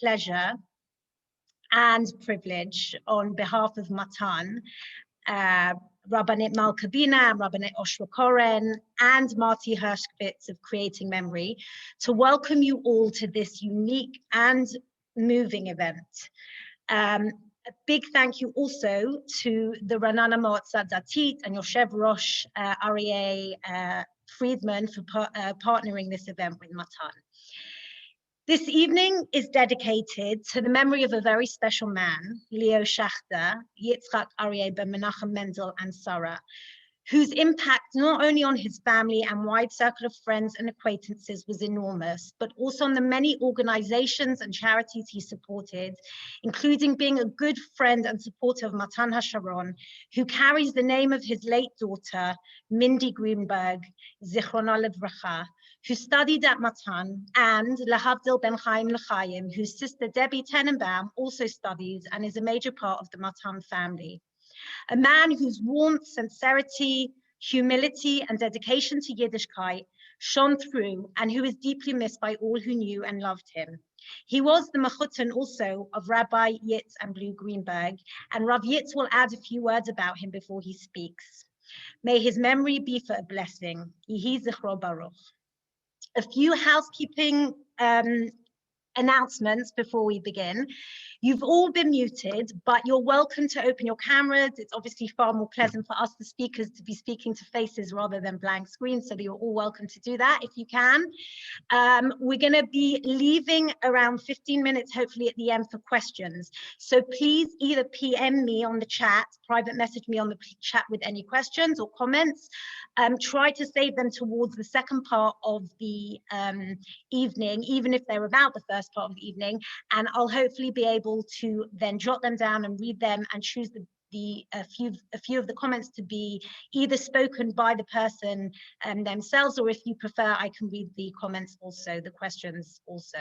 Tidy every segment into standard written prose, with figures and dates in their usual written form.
pleasure and privilege on behalf of Matan, Rabbanit Malke Bina and Rabbanit Oshra Koren and Marty Herskovitz of Creating Memory to welcome you all to this unique and moving event. A big thank you also to the Ranana Moatza Datit and Yoshev Rosh Aryeh Friedman for partnering this event with Matan. This evening is dedicated to the memory of a very special man, Leo Schachter, Yitzchak, Aryeh, Menachem, Mendel, and Sarah, whose impact not only on his family and wide circle of friends and acquaintances was enormous, but also on the many organizations and charities he supported, including being a good friend and supporter of Matan HaSharon, who carries the name of his late daughter, Mindy Greenberg, Zichrona Levracha, who studied at Matan, and Lahavdil Ben Chaim L'Chaim, whose sister Debbie Tenenbaum also studies and is a major part of the Matan family. A man whose warmth, sincerity, humility, and dedication to Yiddishkeit shone through, and who is deeply missed by all who knew and loved him. He was the mechutan also of Rabbi Yitz and Blue Greenberg, and Rav Yitz will add a few words about him before he speaks. May his memory be for a blessing. Yehi zichro baruch. A few housekeeping announcements before we begin. You've all been muted, but you're welcome to open your cameras. It's obviously far more pleasant for us, the speakers, to be speaking to faces rather than blank screens, so you're all welcome to do that if you can. We're going to be leaving around 15 minutes, hopefully at the end, for questions. So please either PM me on the chat, private message me on the chat with any questions or comments. Try to save them towards the second part of the evening, even if they're about the first part of the evening, and I'll hopefully be able to then jot them down and read them and choose a few of the comments to be either spoken by the person themselves, or if you prefer, I can read the comments also, the questions also.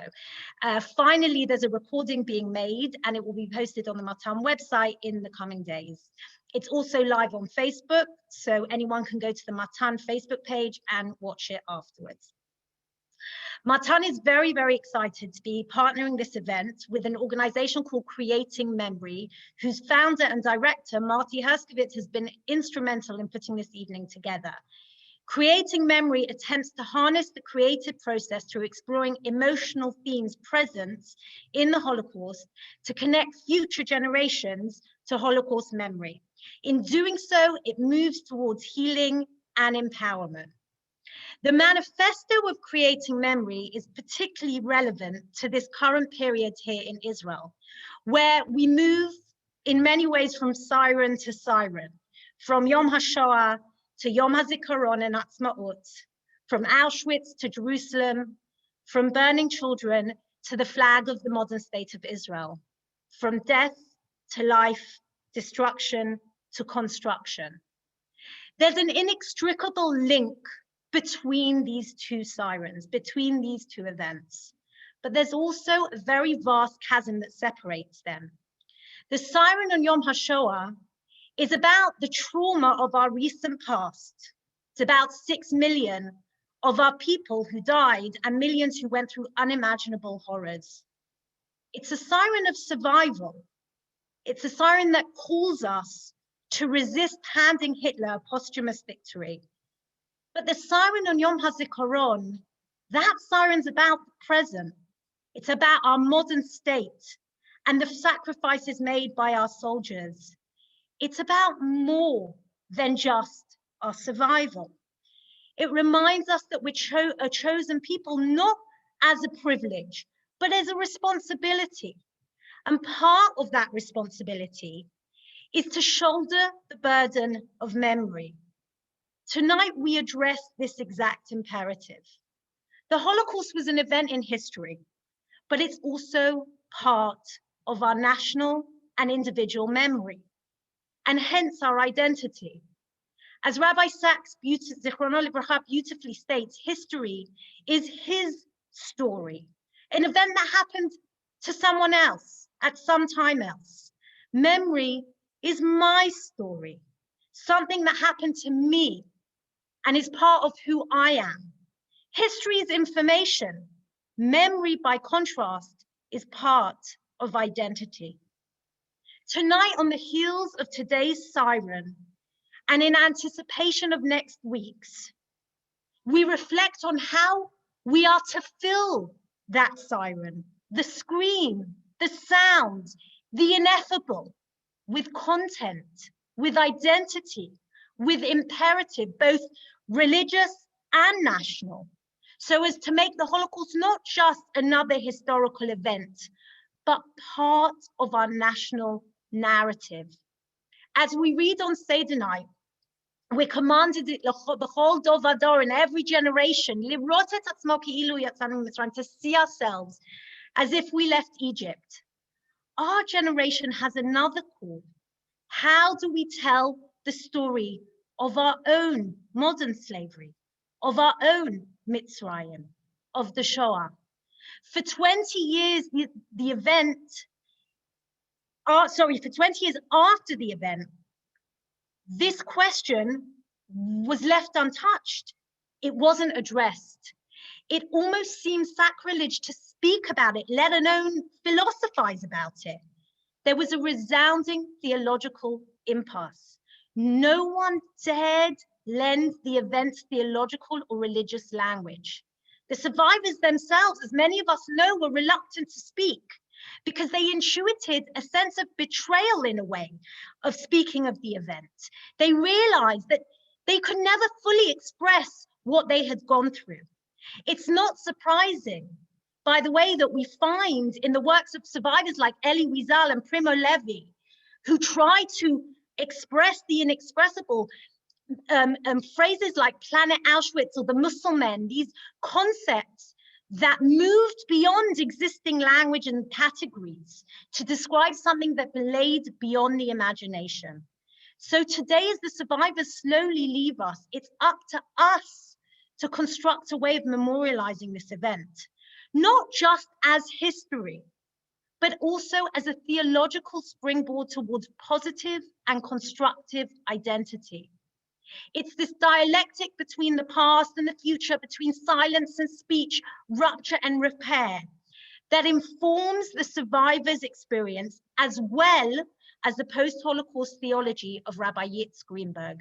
Finally, there's a recording being made and it will be posted on the Matan website in the coming days. It's also live on Facebook, so anyone can go to the Matan Facebook page and watch it afterwards. Matan is very, very excited to be partnering this event with an organization called Creating Memory, whose founder and director, Marty Herskovitz, has been instrumental in putting this evening together. Creating Memory attempts to harness the creative process through exploring emotional themes present in the Holocaust to connect future generations to Holocaust memory. In doing so, it moves towards healing and empowerment. The manifesto of Creating Memory is particularly relevant to this current period here in Israel, where we move in many ways from siren to siren, from Yom HaShoah to Yom HaZikaron and Atzmaut, from Auschwitz to Jerusalem, from burning children to the flag of the modern state of Israel, from death to life, destruction to construction. There's an inextricable link between these two sirens, between these two events. But there's also a very vast chasm that separates them. The siren on Yom HaShoah is about the trauma of our recent past. It's about 6 million of our people who died and millions who went through unimaginable horrors. It's a siren of survival. It's a siren that calls us to resist handing Hitler a posthumous victory. But the siren on Yom HaZikaron, that siren's about the present. It's about our modern state and the sacrifices made by our soldiers. It's about more than just our survival. It reminds us that we're a chosen people, not as a privilege, but as a responsibility. And part of that responsibility is to shoulder the burden of memory. Tonight, we address this exact imperative. The Holocaust was an event in history, but it's also part of our national and individual memory, and hence our identity. As Rabbi Sachs, Zichrono Livracha, beautifully states, history is his story, an event that happened to someone else at some time else. Memory is my story, something that happened to me and is part of who I am. History is information. Memory, by contrast, is part of identity. Tonight, on the heels of today's siren, and in anticipation of next week's, we reflect on how we are to fill that siren, the scream, the sound, the ineffable, with content, with identity, with imperative, both religious and national, so as to make the Holocaust not just another historical event, but part of our national narrative. As we read on Seder night, we're commanded b'chol dor vador, in every generation, lirot et atzmo ki'ilu yatzanu mitzrayim, to see ourselves as if we left Egypt. Our generation has another call. How do we tell the story of our own modern slavery, of our own Mitzrayim, of the Shoah? For 20 years, the event, for 20 years after the event, this question was left untouched. It wasn't addressed. It almost seems sacrilege to speak about it, let alone philosophize about it. There was a resounding theological impasse. No one dared lend the event theological or religious language. The survivors themselves, as many of us know, were reluctant to speak because they intuited a sense of betrayal, in a way, of speaking of the event. They realized that they could never fully express what they had gone through. It's not surprising, by the way, that we find in the works of survivors like Elie Wiesel and Primo Levi, who try to express the inexpressible, phrases like Planet Auschwitz or the Musselmen, these concepts that moved beyond existing language and categories to describe something that laid beyond the imagination. So today, as the survivors slowly leave us, it's up to us to construct a way of memorializing this event, not just as history, but also as a theological springboard towards positive and constructive identity. It's this dialectic between the past and the future, between silence and speech, rupture and repair, that informs the survivor's experience as well as the post-Holocaust theology of Rabbi Yitz Greenberg.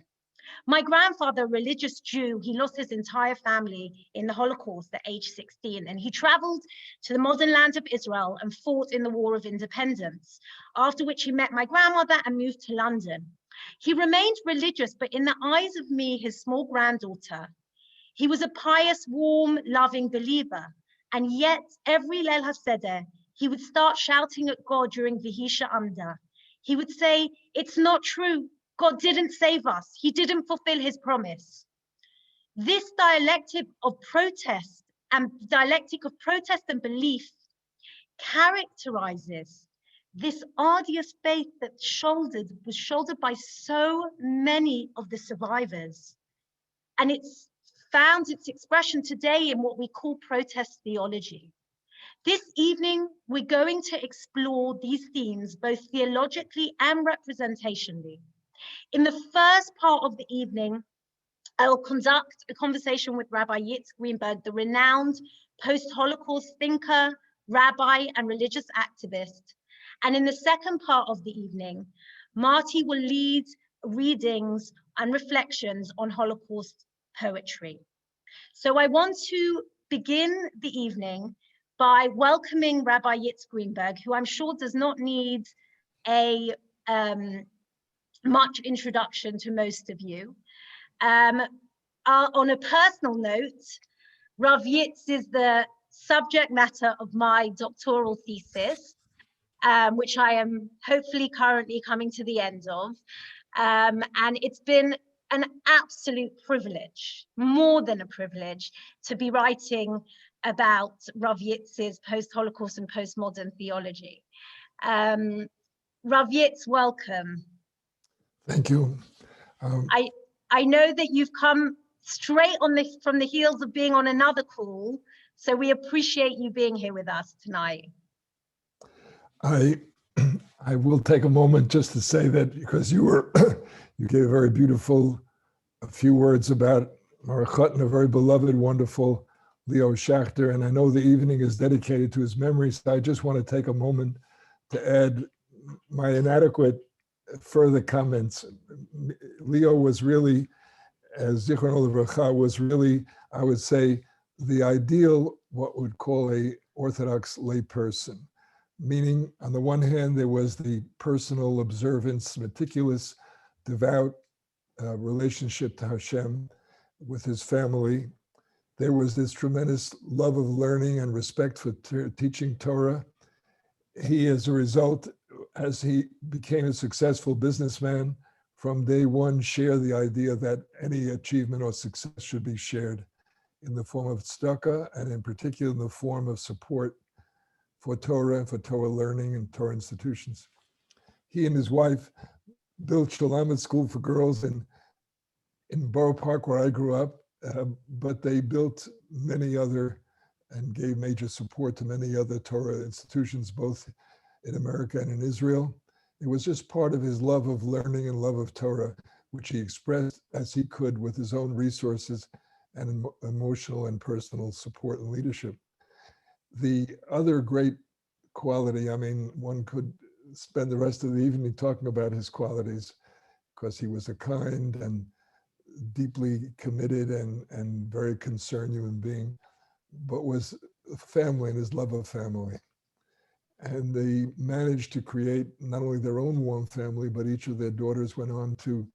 My grandfather, a religious Jew, he lost his entire family in the Holocaust at age 16, and he traveled to the modern land of Israel and fought in the War of Independence, after which he met my grandmother and moved to London. He remained religious, but in the eyes of me, his small granddaughter, he was a pious, warm, loving believer. And yet, every Leil HaSeder, he would start shouting at God during Vihi She'amda. He would say, "It's not true. God didn't save us. He didn't fulfill his promise." This dialectic of protest and belief characterizes this arduous faith that was shouldered by so many of the survivors. And it's found its expression today in what we call protest theology. This evening, we're going to explore these themes both theologically and representationally. In the first part of the evening, I will conduct a conversation with Rabbi Yitz Greenberg, the renowned post-Holocaust thinker, rabbi, and religious activist. And in the second part of the evening, Marty will lead readings and reflections on Holocaust poetry. So I want to begin the evening by welcoming Rabbi Yitz Greenberg, who I'm sure does not need a much introduction to most of you. On a personal note, Rav Yitz is the subject matter of my doctoral thesis, which I am hopefully currently coming to the end of. And it's been an absolute privilege, more than a privilege, to be writing about Rav Yitz's post-Holocaust and postmodern theology. Rav Yitz, welcome. Thank you. I know that you've come straight from the heels of being on another call, so we appreciate you being here with us tonight. I will take a moment just to say that because you gave a very beautiful few words about Marachat, a very beloved, wonderful Leo Schachter, and I know the evening is dedicated to his memory, so I just want to take a moment to add my inadequate further comments. Leo was really, as Zichrono Livracha, was really, I would say, the ideal, what we'd call a Orthodox layperson. Meaning, on the one hand, there was the personal observance, meticulous, devout relationship to Hashem with his family. There was this tremendous love of learning and respect for teaching Torah. He, as a result, as he became a successful businessman, from day one, shared the idea that any achievement or success should be shared in the form of tzedakah, and in particular in the form of support for Torah and for Torah learning and Torah institutions. He and his wife built Shalamet School for Girls in Borough Park, where I grew up, but they built many other and gave major support to many other Torah institutions, both in America and in Israel. It was just part of his love of learning and love of Torah, which he expressed as he could with his own resources and emotional and personal support and leadership. The other great quality, I mean, one could spend the rest of the evening talking about his qualities, because he was a kind and deeply committed and very concerned human being, but was family and his love of family. And they managed to create not only their own warm family, but each of their daughters went on to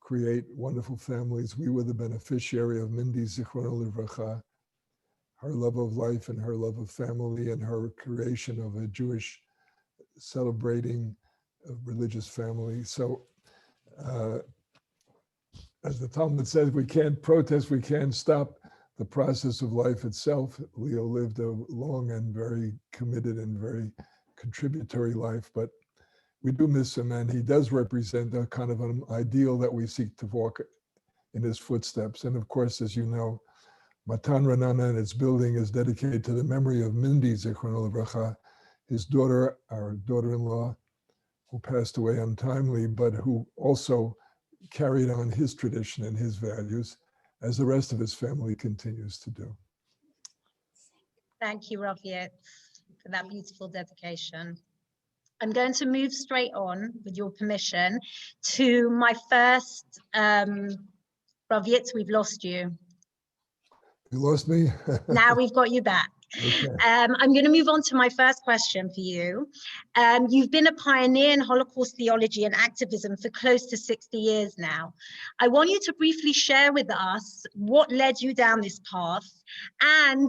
create wonderful families. We were the beneficiary of Mindy Zichrono Livracha, her love of life and her love of family and her creation of a Jewish celebrating religious family. So as the Talmud says, we can't protest, we can't stop the process of life itself. Leo lived a long and very committed and very contributory life, but we do miss him, and he does represent a kind of an ideal that we seek to walk in his footsteps. And of course, as you know, Matan Ranana and its building is dedicated to the memory of Mindy Zichrono Livracha, his daughter, our daughter-in-law, who passed away untimely, but who also carried on his tradition and his values, as the rest of his family continues to do. Thank you, Rav Yitz, for that beautiful dedication. I'm going to move straight on, with your permission, to my first, Rav Yitz, we've lost you. You lost me? Now we've got you back. Okay. I'm going to move on to my first question for you. You've been a pioneer in Holocaust theology and activism for close to 60 years now. I want you to briefly share with us what led you down this path and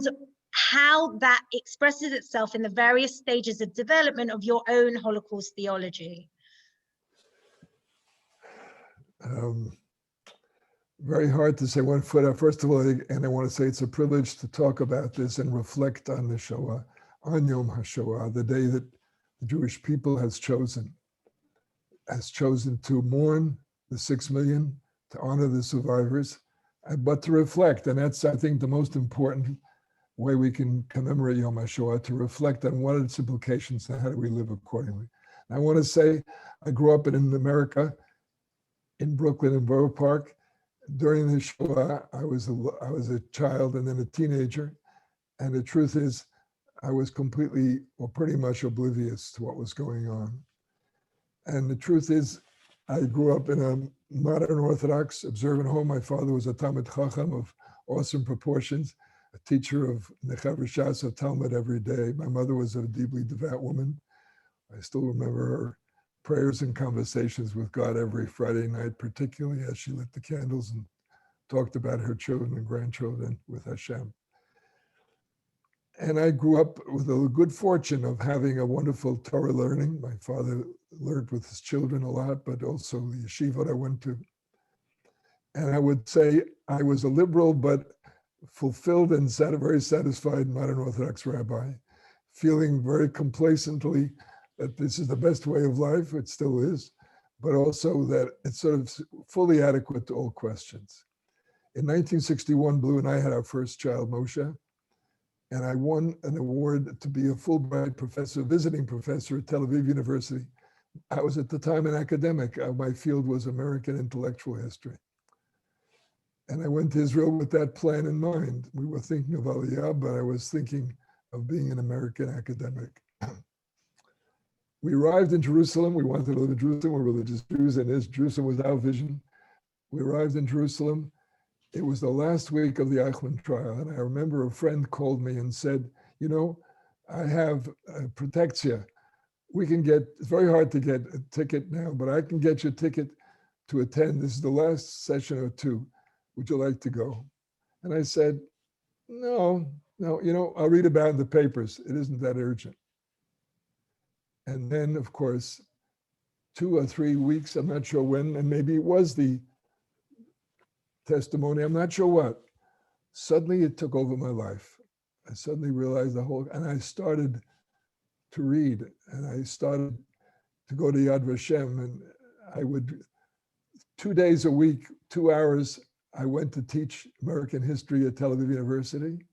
how that expresses itself in the various stages of development of your own Holocaust theology. Very hard to say one foot up. First of all, and I want to say it's a privilege to talk about this and reflect on the Shoah, on Yom HaShoah, the day that the Jewish people has chosen to mourn the 6 million, to honor the survivors, but to reflect. And that's, I think, the most important way we can commemorate Yom HaShoah, to reflect on what are its implications and how do we live accordingly. And I want to say, I grew up in America, in Brooklyn, in Borough Park. During the Shoah, I was a child and then a teenager. And the truth is, I was completely or pretty much oblivious to what was going on. And the truth is, I grew up in a modern Orthodox observant home. My father was a Talmid Chacham of awesome proportions, a teacher of Nechav Shas of Talmud every day. My mother was a deeply devout woman. I still remember her prayers and conversations with God every Friday night, particularly as she lit the candles and talked about her children and grandchildren with Hashem. And I grew up with a good fortune of having a wonderful Torah learning. My father learned with his children a lot, but also the yeshiva I went to. And I would say I was a liberal, but fulfilled and very satisfied modern Orthodox rabbi, feeling very complacently that this is the best way of life, it still is, but also that it's sort of fully adequate to all questions. In 1961, Blue and I had our first child, Moshe, and I won an award to be a Fulbright professor, visiting professor at Tel Aviv University. I was at the time an academic. My field was American intellectual history. And I went to Israel with that plan in mind. We were thinking of Aliyah, but I was thinking of being an American academic. We arrived in Jerusalem. We wanted to live in Jerusalem. We're religious Jews, and Jerusalem was our vision. We arrived in Jerusalem. It was the last week of the Eichmann trial. And I remember a friend called me and said, you know, I have protectia. We can get, it's very hard to get a ticket now, but I can get you a ticket to attend. This is the last session or two. Would you like to go? And I said, no, you know, I'll read about it in the papers. It isn't that urgent. And then, of course, 2 or 3 weeks, I'm not sure when, and maybe it was the testimony, I'm not sure what. Suddenly it took over my life. I suddenly realized and I started to read, and I started to go to Yad Vashem, and I would, 2 days a week, 2 hours, I went to teach American history at Tel Aviv University.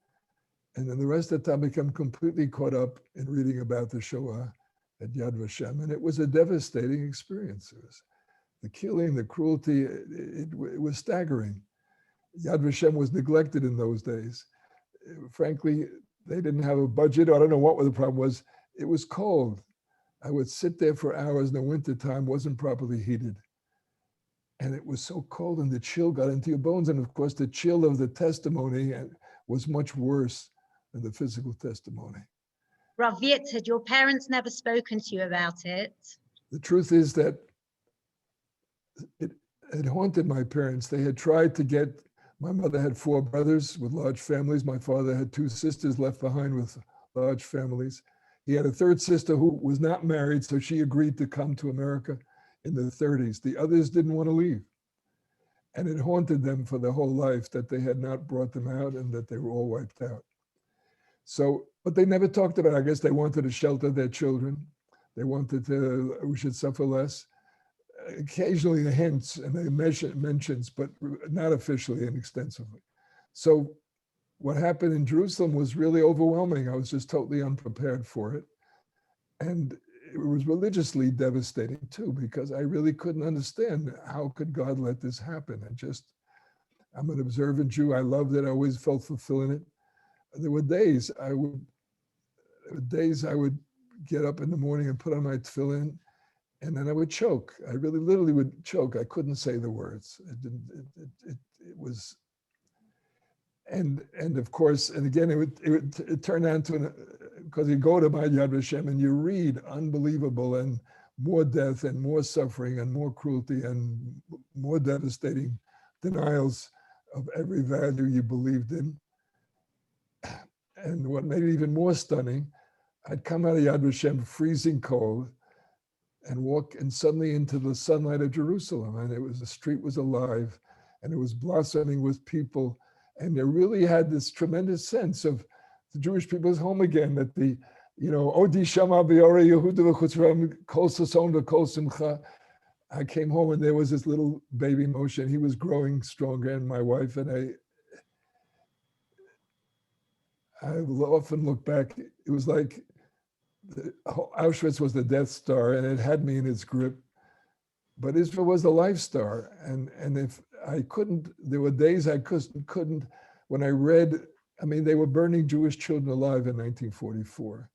And then the rest of the time I became completely caught up in reading about the Shoah at Yad Vashem. And it was a devastating experience. It was the killing, the cruelty, it was staggering. Yad Vashem was neglected in those days. Frankly, they didn't have a budget. I don't know what the problem was. It was cold. I would sit there for hours in the wintertime, wasn't properly heated. And it was so cold, and the chill got into your bones. And of course, the chill of the testimony was much worse than the physical testimony. Rav Yitz, had your parents never spoken to you about it? The truth is that it haunted my parents. They had tried to get, my mother had 4 brothers with large families. My father had 2 sisters left behind with large families. He had a 3rd sister who was not married, so she agreed to come to America in the 30s. The others didn't want to leave. And it haunted them for their whole life that they had not brought them out and that they were all wiped out. So, but they never talked about it. I guess they wanted to shelter their children. They wanted we should suffer less. Occasionally the hints and they mentions, but not officially and extensively. So what happened in Jerusalem was really overwhelming. I was just totally unprepared for it. And it was religiously devastating too, because I really couldn't understand how could God let this happen. I'm an observant Jew. I loved it. I always felt fulfilling it. There were days I would get up in the morning and put on my tefillin, and then I would choke. I really literally would choke. I couldn't say the words. It was, and of course, and again, it turned out to because you go to my Yad Vashem and you read unbelievable and more death and more suffering and more cruelty and more devastating denials of every value you believed in. And what made it even more stunning, I'd come out of Yad Vashem freezing cold and walk and suddenly into the sunlight of Jerusalem. And the street was alive and it was blossoming with people. And they really had this tremendous sense of the Jewish people's home again, that Odi Shama B'Yore Yehuda V'Chutzram Kol Sason V'Kol Simcha. I came home and there was this little baby Moshe, and he was growing stronger, and my wife and I often look back, it was like Auschwitz was the Death Star and it had me in its grip, but Israel was the Life Star. And if I couldn't, there were days I couldn't, when I read, they were burning Jewish children alive in 1944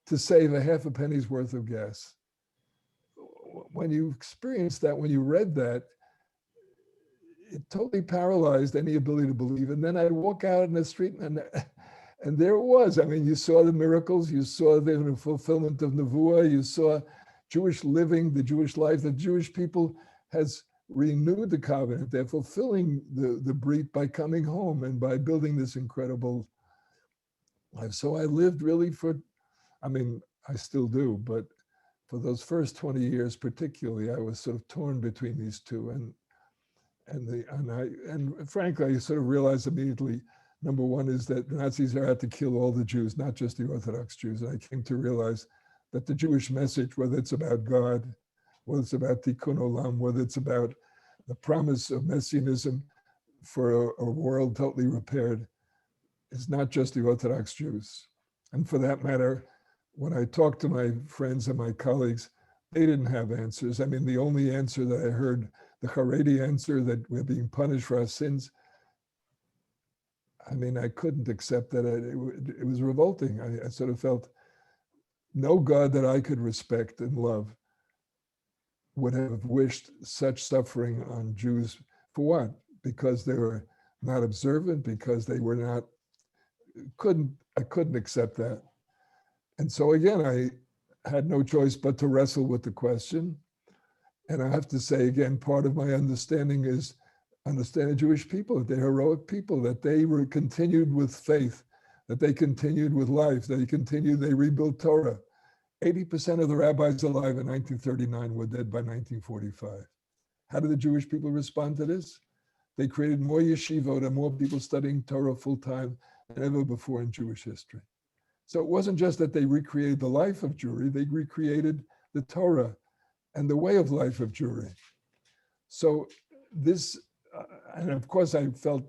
to save a half a penny's worth of gas. When you experienced that, when you read that, it totally paralyzed any ability to believe. And then I'd walk out in the street and there it was. You saw the miracles, you saw the fulfillment of Nevuah, you saw Jewish living, the Jewish life. The Jewish people has renewed the covenant. They're fulfilling the Brit by coming home and by building this incredible life. So I lived really I still do, but for those first 20 years particularly, I was sort of torn between these two. And frankly, I sort of realized immediately, number one is that the Nazis are out to kill all the Jews, not just the Orthodox Jews. And I came to realize that the Jewish message, whether it's about God, whether it's about Tikkun Olam, whether it's about the promise of Messianism for a world totally repaired, is not just the Orthodox Jews. And for that matter, when I talked to my friends and my colleagues, they didn't have answers. The only answer that I heard, the Haredi answer that we're being punished for our sins, I mean, I couldn't accept that. It was revolting. I sort of felt no God that I could respect and love would have wished such suffering on Jews. For what? Because they were not observant, because they were not, I couldn't accept that. And so again, I had no choice but to wrestle with the question. And I have to say again, part of my understanding is understanding Jewish people, that they're heroic people, that they were continued with faith, that they continued with life, they rebuilt Torah. 80% of the rabbis alive in 1939 were dead by 1945. How did the Jewish people respond to this? They created more yeshivot and more people studying Torah full time than ever before in Jewish history. So it wasn't just that they recreated the life of Jewry, they recreated the Torah and the way of life of Jewry. So this, and of course I felt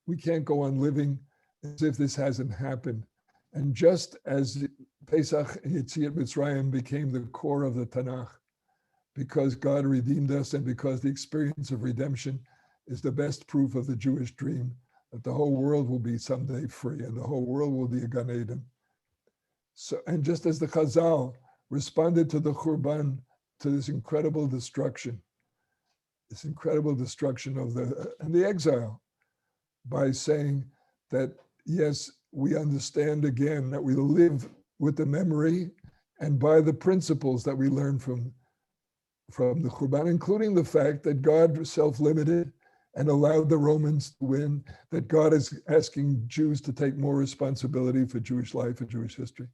we can't go on living as if this hasn't happened. And just as Pesach and Yetziat Mitzrayim became the core of the Tanakh, because God redeemed us and because the experience of redemption is the best proof of the Jewish dream, that the whole world will be someday free and the whole world will be a Gan Eden. So, and just as the Chazal responded to the Churban, to this incredible destruction of the exile, by saying that, yes, we understand again that we live with the memory and by the principles that we learn from the Churban, including the fact that God self-limited and allowed the Romans to win, that God is asking Jews to take more responsibility for Jewish life and Jewish history.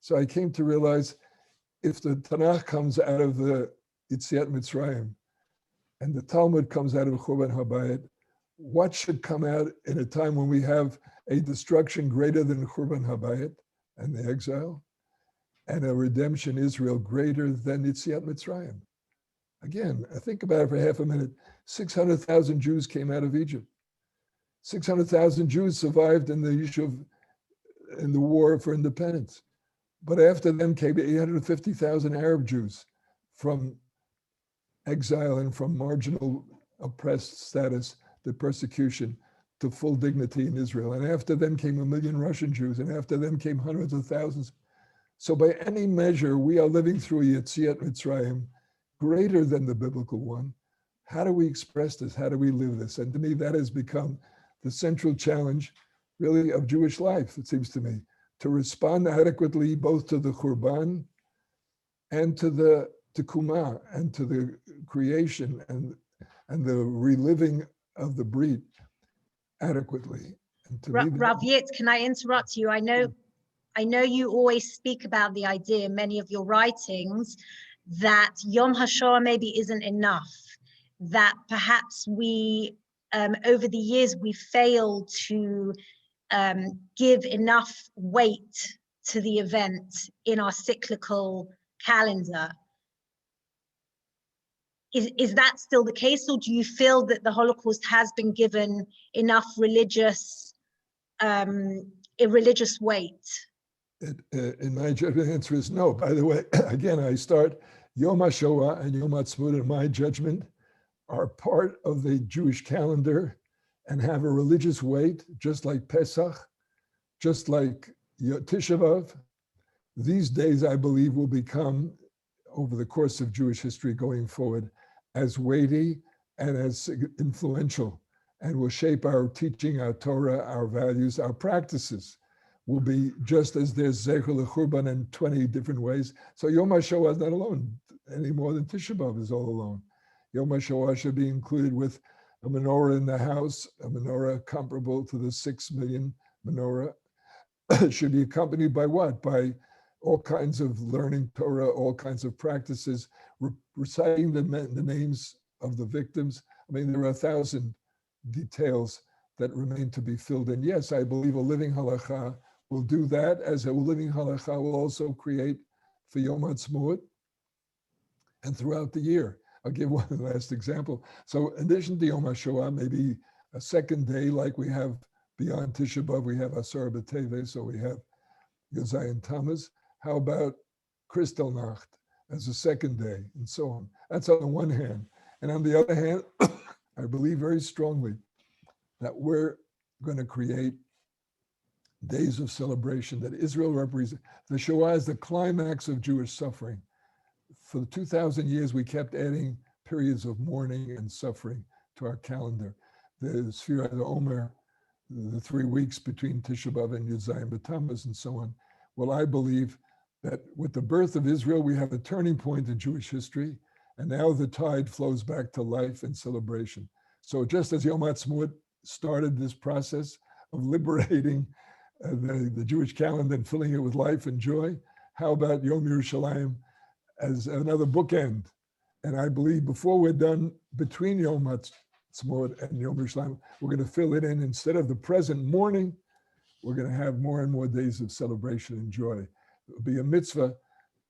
So I came to realize if the Tanakh comes out of the Yetziat Mitzrayim and the Talmud comes out of Churban Habayit, what should come out in a time when we have a destruction greater than Churban Habayit and the exile, and a redemption Israel greater than Yetziat Mitzrayim? Again, I think about it for half a minute. 600,000 Jews came out of Egypt. 600,000 Jews survived in the war for independence. But after them came 850,000 Arab Jews from exile and from marginal oppressed status, the persecution, to full dignity in Israel. And after them came 1 million Russian Jews, and after them came hundreds of thousands. So by any measure, we are living through a Yetziat Mitzrayim greater than the biblical one. How do we express this? How do we live this? And to me, that has become the central challenge, really, of Jewish life, it seems to me, to respond adequately both to the Churban and to the Tekumah and to the creation and the reliving of the Brit adequately. And to Rav Yitz, can I interrupt you? I know you always speak about the idea in many of your writings that Yom HaShoah maybe isn't enough, that perhaps we, over the years, we failed to give enough weight to the event in our cyclical calendar. Is that still the case, or do you feel that the Holocaust has been given enough religious weight? In my judgment, the answer is no. By the way, again, I start Yom HaShoah and Yom HaTzmut, in my judgment, are part of the Jewish calendar and have a religious weight, just like Pesach, just like Tisha B'Av. These days, I believe, will become, over the course of Jewish history going forward, as weighty and as influential, and will shape our teaching, our Torah, our values, our practices. Will be just as there's Zecher L'Churban in 20 different ways. So Yom HaShoah is not alone any more than Tisha B'Av is all alone. Yom HaShoah should be included with a menorah in the house, a menorah comparable to the 6 million menorah. Should be accompanied by what? By all kinds of learning Torah, all kinds of practices, reciting the names of the victims. I mean, there are 1,000 details that remain to be filled in. Yes, I believe a living halacha will do that, as a living halacha will also create for Yom HaTzmut and throughout the year. I'll give one last example. So in addition to Yom HaShoah, maybe a second day, like we have beyond Tisha B'Av, we have Asar B'Teves, so we have Yozayin Tammuz. How about Kristallnacht as a second day, and so on? That's on the one hand. And on the other hand, I believe very strongly that we're going to create days of celebration that Israel represents. The Shoah is the climax of Jewish suffering. For 2,000 years, we kept adding periods of mourning and suffering to our calendar. The Sfira Omer, the 3 weeks between Tisha B'Av and Yud Zayin B'Tammuz and so on. Well, I believe that with the birth of Israel, we have a turning point in Jewish history, and now the tide flows back to life and celebration. So just as Yom HaTzmaut started this process of liberating the Jewish calendar and filling it with life and joy, how about Yom Yerushalayim as another bookend? And I believe before we're done, between Yom HaTzmaut and Yom Yerushalayim, we're going to fill it in. Instead of the present mourning, we're going to have more and more days of celebration and joy. It'll be a mitzvah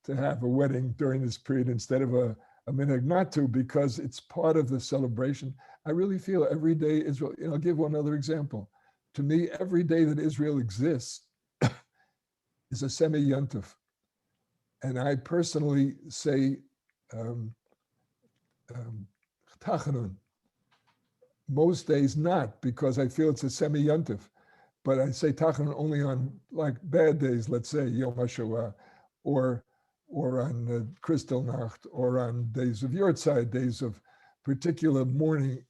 to have a wedding during this period instead of a minhag not to, because it's part of the celebration. I really feel every day Israel, I'll give one other example. To me, every day that Israel exists is a semi-yontif. And I personally say tachanun. Most days not, because I feel it's a semi-yontif. But I say tachanun only on like bad days, let's say Yom HaShoah, or on Kristallnacht, or on days of Yortzeit, days of particular mourning.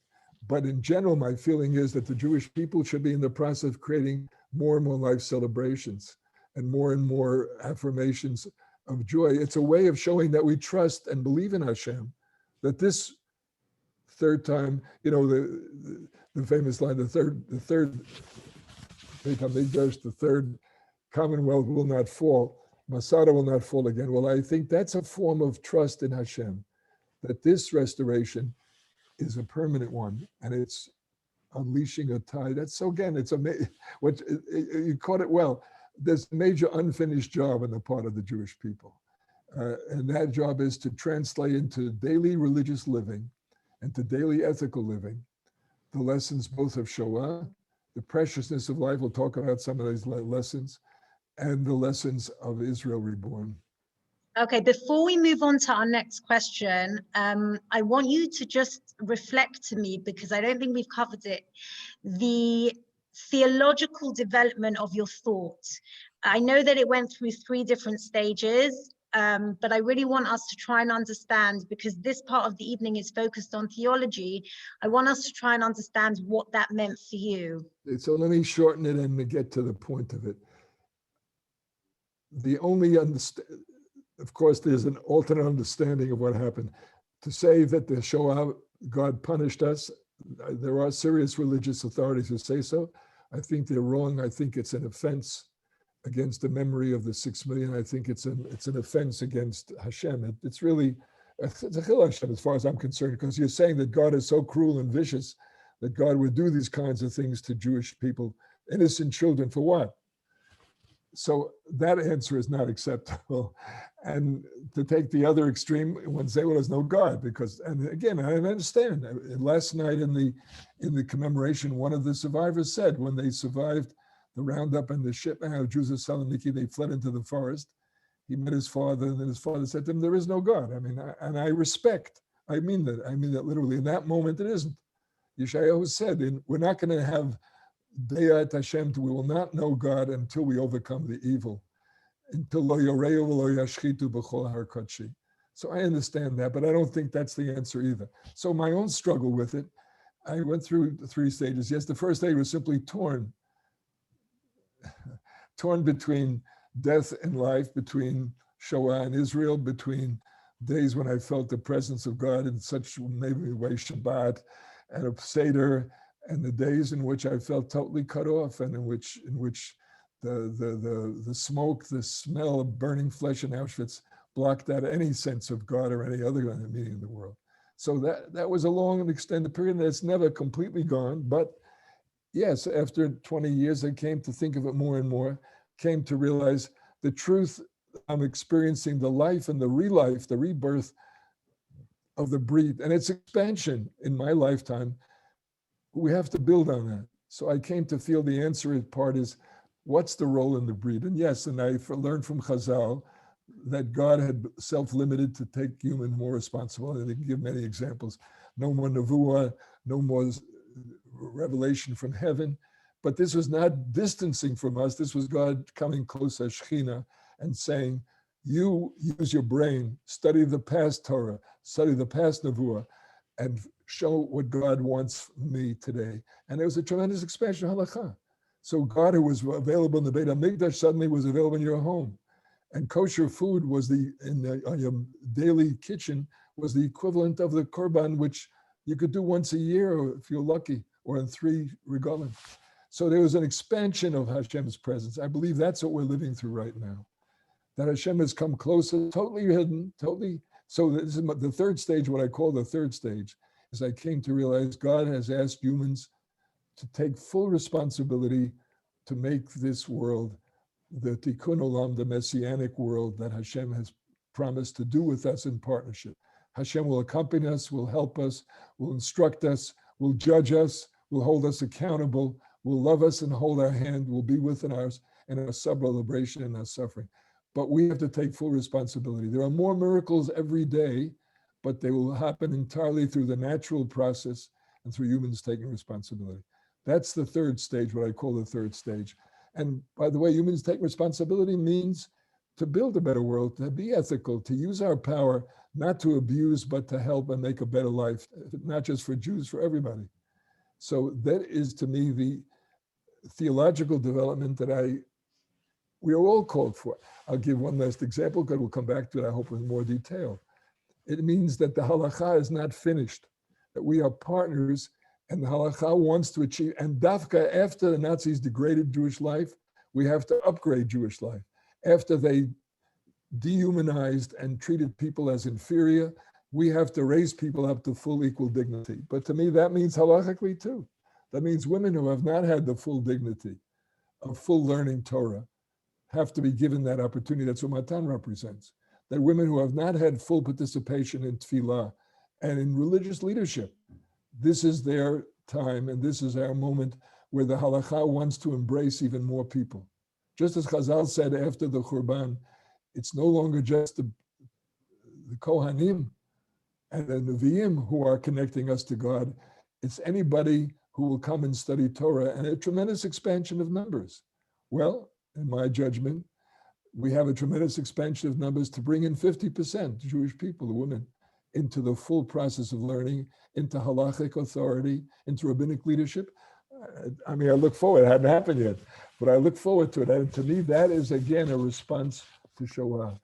But in general, my feeling is that the Jewish people should be in the process of creating more and more life celebrations and more affirmations of joy. It's a way of showing that we trust and believe in Hashem, that this third time, the famous line, the third Commonwealth will not fall, Masada will not fall again. Well, I think that's a form of trust in Hashem, that this restoration is a permanent one, and it's unleashing a tide. That's, so again, it's what you caught it well. There's a major unfinished job on the part of the Jewish people. And that job is to translate into daily religious living and to daily ethical living the lessons both of Shoah, the preciousness of life, we'll talk about some of these lessons, and the lessons of Israel reborn. Okay, before we move on to our next question, I want you to just reflect to me, because I don't think we've covered it, the theological development of your thought. I know that it went through 3 different stages, but I really want us to try and understand, because this part of the evening is focused on theology, I want us to try and understand what that meant for you. So let me shorten it and get to the point of it. The only of course, there's an alternate understanding of what happened. To say that the Shoah, God punished us, there are serious religious authorities who say so. I think they're wrong. I think it's an offense against the memory of the 6 million. I think it's an offense against Hashem. It's really, it's a chil Hashem as far as I'm concerned, because you're saying that God is so cruel and vicious that God would do these kinds of things to Jewish people, innocent children, for what? So that answer is not acceptable. And to take the other extreme, one say, well, there's no God, because, and again, I understand. Last night in the commemoration, one of the survivors said when they survived the roundup and the shipment of Jews of Saloniki, they fled into the forest. He met his father, and then his father said to him, there is no God. I mean, and I respect, I mean that literally. In that moment, it isn't. Yeshayahu said, we're not going to have De'at Hashem, we will not know God until we overcome the evil, until lo yoreu v'lo yashchitu b'chol har kodshi. So I understand that, but I don't think that's the answer either. So my own struggle with it, I went through the 3 stages. Yes, the first stage was simply torn between death and life, between Shoah and Israel, between days when I felt the presence of God in such maybe way Shabbat and a Seder, and the days in which I felt totally cut off, and in which the smoke, the smell of burning flesh in Auschwitz blocked out any sense of God or any other meaning in the world. So that was a long and extended period that's never completely gone. But yes, after 20 years, I came to think of it more and more, came to realize the truth. I'm experiencing the life and the re-life, the rebirth of the breed and its expansion in my lifetime. We have to build on that. So I came to feel the answer part is, what's the role in the breed? And yes, and I learned from Chazal that God had self-limited to take human more responsibility. They can give many examples. No more nevuah, no more revelation from heaven. But this was not distancing from us. This was God coming close as Shechina and saying, you use your brain, study the past Torah, study the past Nevuah, and show what God wants me today. And there was a tremendous expansion of halakha. So God, who was available in the Beit HaMikdash, suddenly was available in your home. And kosher food was on your daily kitchen was the equivalent of the korban, which you could do once a year, if you're lucky, or in 3 regalim. So there was an expansion of Hashem's presence. I believe that's what we're living through right now. That Hashem has come closer, totally hidden, totally. So this is the third stage, what I call the third stage, is I came to realize God has asked humans to take full responsibility to make this world the tikkun olam, the messianic world that Hashem has promised to do with us in partnership. Hashem will accompany us, will help us, will instruct us, will judge us, will hold us accountable, will love us and hold our hand, will be within ours in our celebration and our suffering. But we have to take full responsibility. There are more miracles every day, but they will happen entirely through the natural process and through humans taking responsibility. That's the third stage, what I call the third stage. And by the way, humans take responsibility means to build a better world, to be ethical, to use our power, not to abuse, but to help and make a better life, not just for Jews, for everybody. So that is, to me, the theological development that we are all called for. I'll give one last example, because we'll come back to it, I hope, with more detail. It means that the halakha is not finished, that we are partners, and the halakha wants to achieve, and dafka, after the Nazis degraded Jewish life, we have to upgrade Jewish life. After they dehumanized and treated people as inferior, we have to raise people up to full equal dignity. But to me, that means halachically too. That means women who have not had the full dignity of full learning Torah have to be given that opportunity. That's what Matan represents. That women who have not had full participation in tefillah and in religious leadership, this is their time and this is our moment where the halakha wants to embrace even more people. Just as Chazal said after the Churban, it's no longer just the Kohanim and the Nevi'im who are connecting us to God. It's anybody who will come and study Torah, and a tremendous expansion of numbers. Well, in my judgment, we have a tremendous expansion of numbers to bring in 50% Jewish people, the women, into the full process of learning, into halachic authority, into rabbinic leadership. I mean, I look forward, it hadn't happened yet, but I look forward to it. And to me, that is, again, a response to Shoah.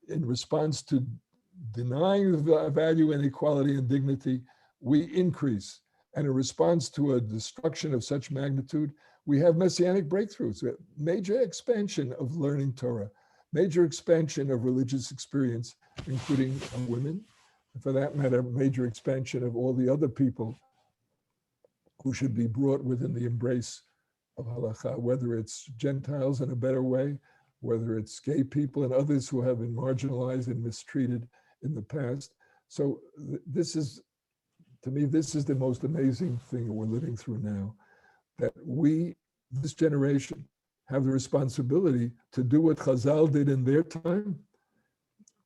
In response to denying the value and equality and dignity, we increase. And in response to a destruction of such magnitude, we have messianic breakthroughs, major expansion of learning Torah, major expansion of religious experience, including women, and for that matter, major expansion of all the other people who should be brought within the embrace of halakha, whether it's Gentiles in a better way, whether it's gay people and others who have been marginalized and mistreated in the past. So this is, to me, this is the most amazing thing that we're living through now, that we, this generation, have the responsibility to do what Chazal did in their time,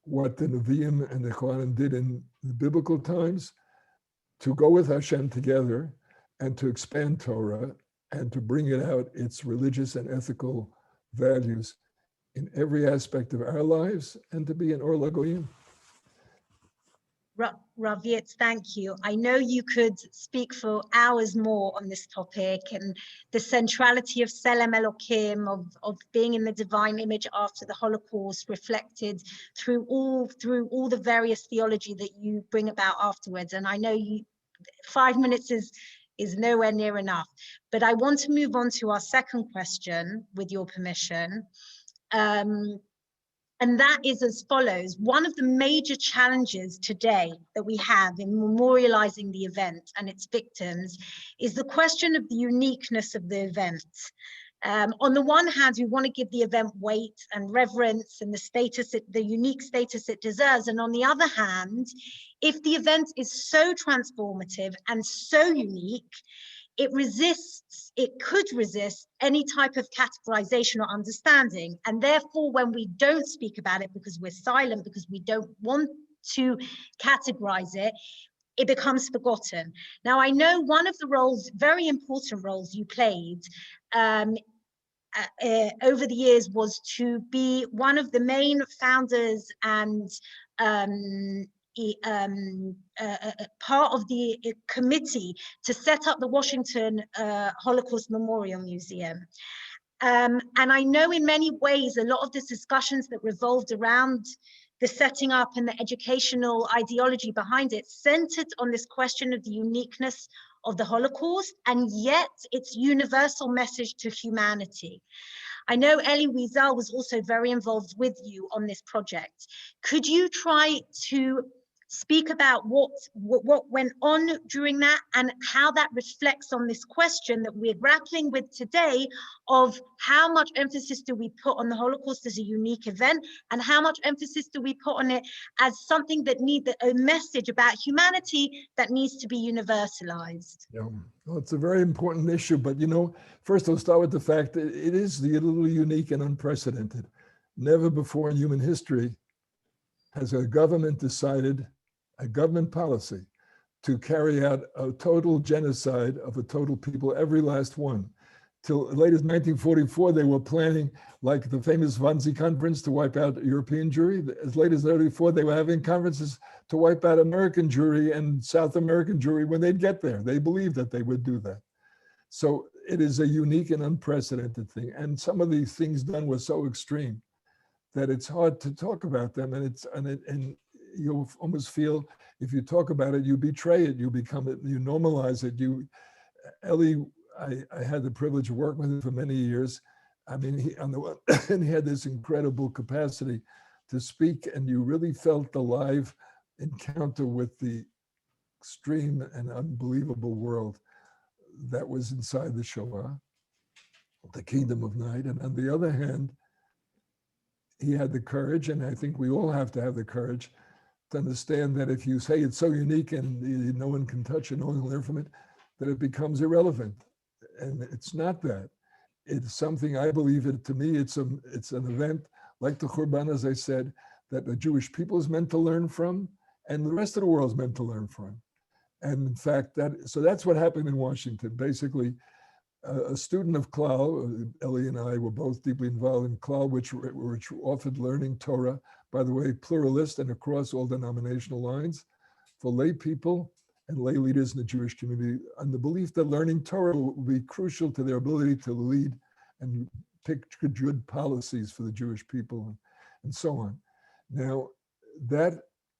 what the Nevi'im and the Kohanim did in the biblical times, to go with Hashem together and to expand Torah and to bring it out, its religious and ethical values in every aspect of our lives, and to be an Or LaGoyim. Rav Yitz, thank you. I know you could speak for hours more on this topic and the centrality of Selem Elokim, of being in the divine image after the Holocaust, reflected through all the various theology that you bring about afterwards. And I know 5 minutes is nowhere near enough, but I want to move on to our second question, with your permission. And that is as follows. One of the major challenges today that we have in memorializing the event and its victims is the question of the uniqueness of the event. On the one hand, we want to give the event weight and reverence and the unique status it deserves. And on the other hand, if the event is so transformative and so unique, it could resist any type of categorization or understanding. And therefore, when we don't speak about it because we're silent, because we don't want to categorize it, it becomes forgotten. Now, I know one of the roles, very important roles you played over the years was to be one of the main founders and part of the committee to set up the Washington Holocaust Memorial Museum. And I know in many ways, a lot of the discussions that revolved around the setting up and the educational ideology behind it centered on this question of the uniqueness of the Holocaust and yet its universal message to humanity. I know Elie Wiesel was also very involved with you on this project. Could you try to speak about what went on during that and how that reflects on this question that we're grappling with today of how much emphasis do we put on the Holocaust as a unique event and how much emphasis do we put on it as something that needs a message about humanity that needs to be universalized? Yeah, well, it's a very important issue, but first I'll start with the fact that it is a little unique and unprecedented. Never before in human history has a government decided, a government policy, to carry out a total genocide of a total people, every last one. Till as late as 1944, they were planning, like the famous Wannsee Conference, to wipe out European Jewry. As late as 1934, they were having conferences to wipe out American Jewry and South American Jewry when they'd get there. They believed that they would do that. So it is a unique and unprecedented thing. And some of these things done were so extreme that it's hard to talk about them. And you almost feel if you talk about it, you betray it, you become it, you normalize it. Elie, I had the privilege of working with him for many years. I mean, he had this incredible capacity to speak, and you really felt the live encounter with the extreme and unbelievable world that was inside the Shoah, the kingdom of night. And on the other hand, he had the courage, and I think we all have to have the courage to understand that if you say it's so unique and no one can touch it, no one can learn from it, that it becomes irrelevant. And it's not that. It's something, I believe it, to me, it's an event like the Churban, as I said, that the Jewish people is meant to learn from, and the rest of the world is meant to learn from. And in fact, so that's what happened in Washington. Basically, a student of Klal, Elie and I were both deeply involved in Klal, which offered learning Torah, by the way, pluralist and across all denominational lines, for lay people and lay leaders in the Jewish community, on the belief that learning Torah will be crucial to their ability to lead and pick good policies for the Jewish people and so on. Now, that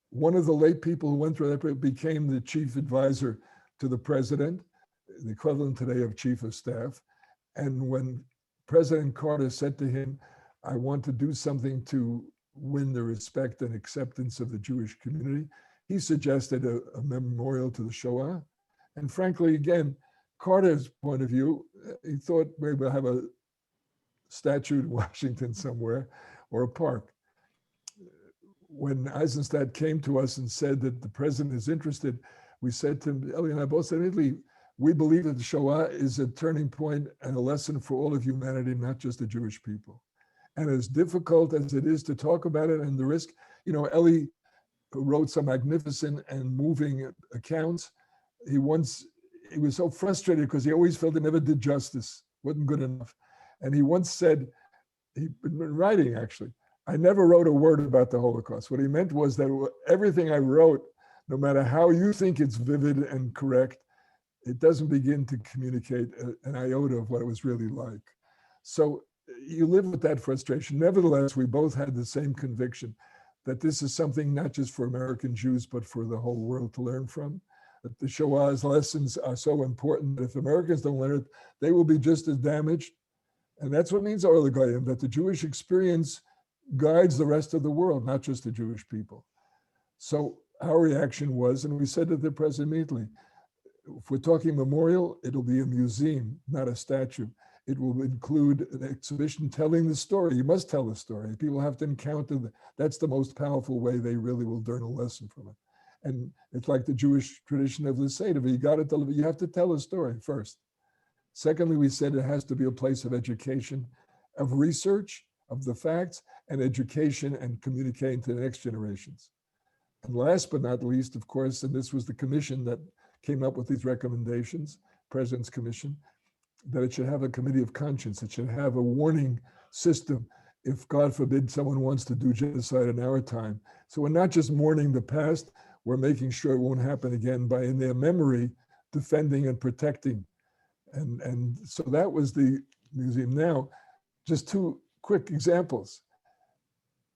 one of the lay people who went through that became the chief advisor to the president, the equivalent today of chief of staff. And when President Carter said to him, I want to do something to win the respect and acceptance of the Jewish community, he suggested a memorial to the Shoah. And frankly, again, Carter's point of view, he thought maybe we'll have a statue in Washington somewhere or a park. When Eisenstadt came to us and said that the president is interested, we said to him, Elie and I both said, we believe that the Shoah is a turning point and a lesson for all of humanity, not just the Jewish people. And as difficult as it is to talk about it and the risk, Elie wrote some magnificent and moving accounts. He was so frustrated because he always felt he never did justice, wasn't good enough. And he once said, he'd been writing actually, I never wrote a word about the Holocaust. What he meant was that everything I wrote, no matter how you think it's vivid and correct, it doesn't begin to communicate an iota of what it was really like. So you live with that frustration. Nevertheless, we both had the same conviction that this is something not just for American Jews, but for the whole world to learn from. That the Shoah's lessons are so important that if Americans don't learn it, they will be just as damaged. And that's what means Or L'Goyim, that the Jewish experience guides the rest of the world, not just the Jewish people. So our reaction was, and we said to the president immediately, if we're talking memorial, it'll be a museum, not a statue. It will include an exhibition telling the story. You must tell the story. People have to encounter that's the most powerful way they really will learn a lesson from it. And it's like the Jewish tradition of the Seder. You have to tell a story first. Secondly, we said it has to be a place of education, of research, of the facts, and education and communicating to the next generations. And last but not least, of course, and this was the commission that came up with these recommendations, President's Commission, that it should have a committee of conscience. It should have a warning system if, God forbid, someone wants to do genocide in our time. So we're not just mourning the past, we're making sure it won't happen again by, in their memory, defending and protecting. And so that was the museum. Now, just two quick examples.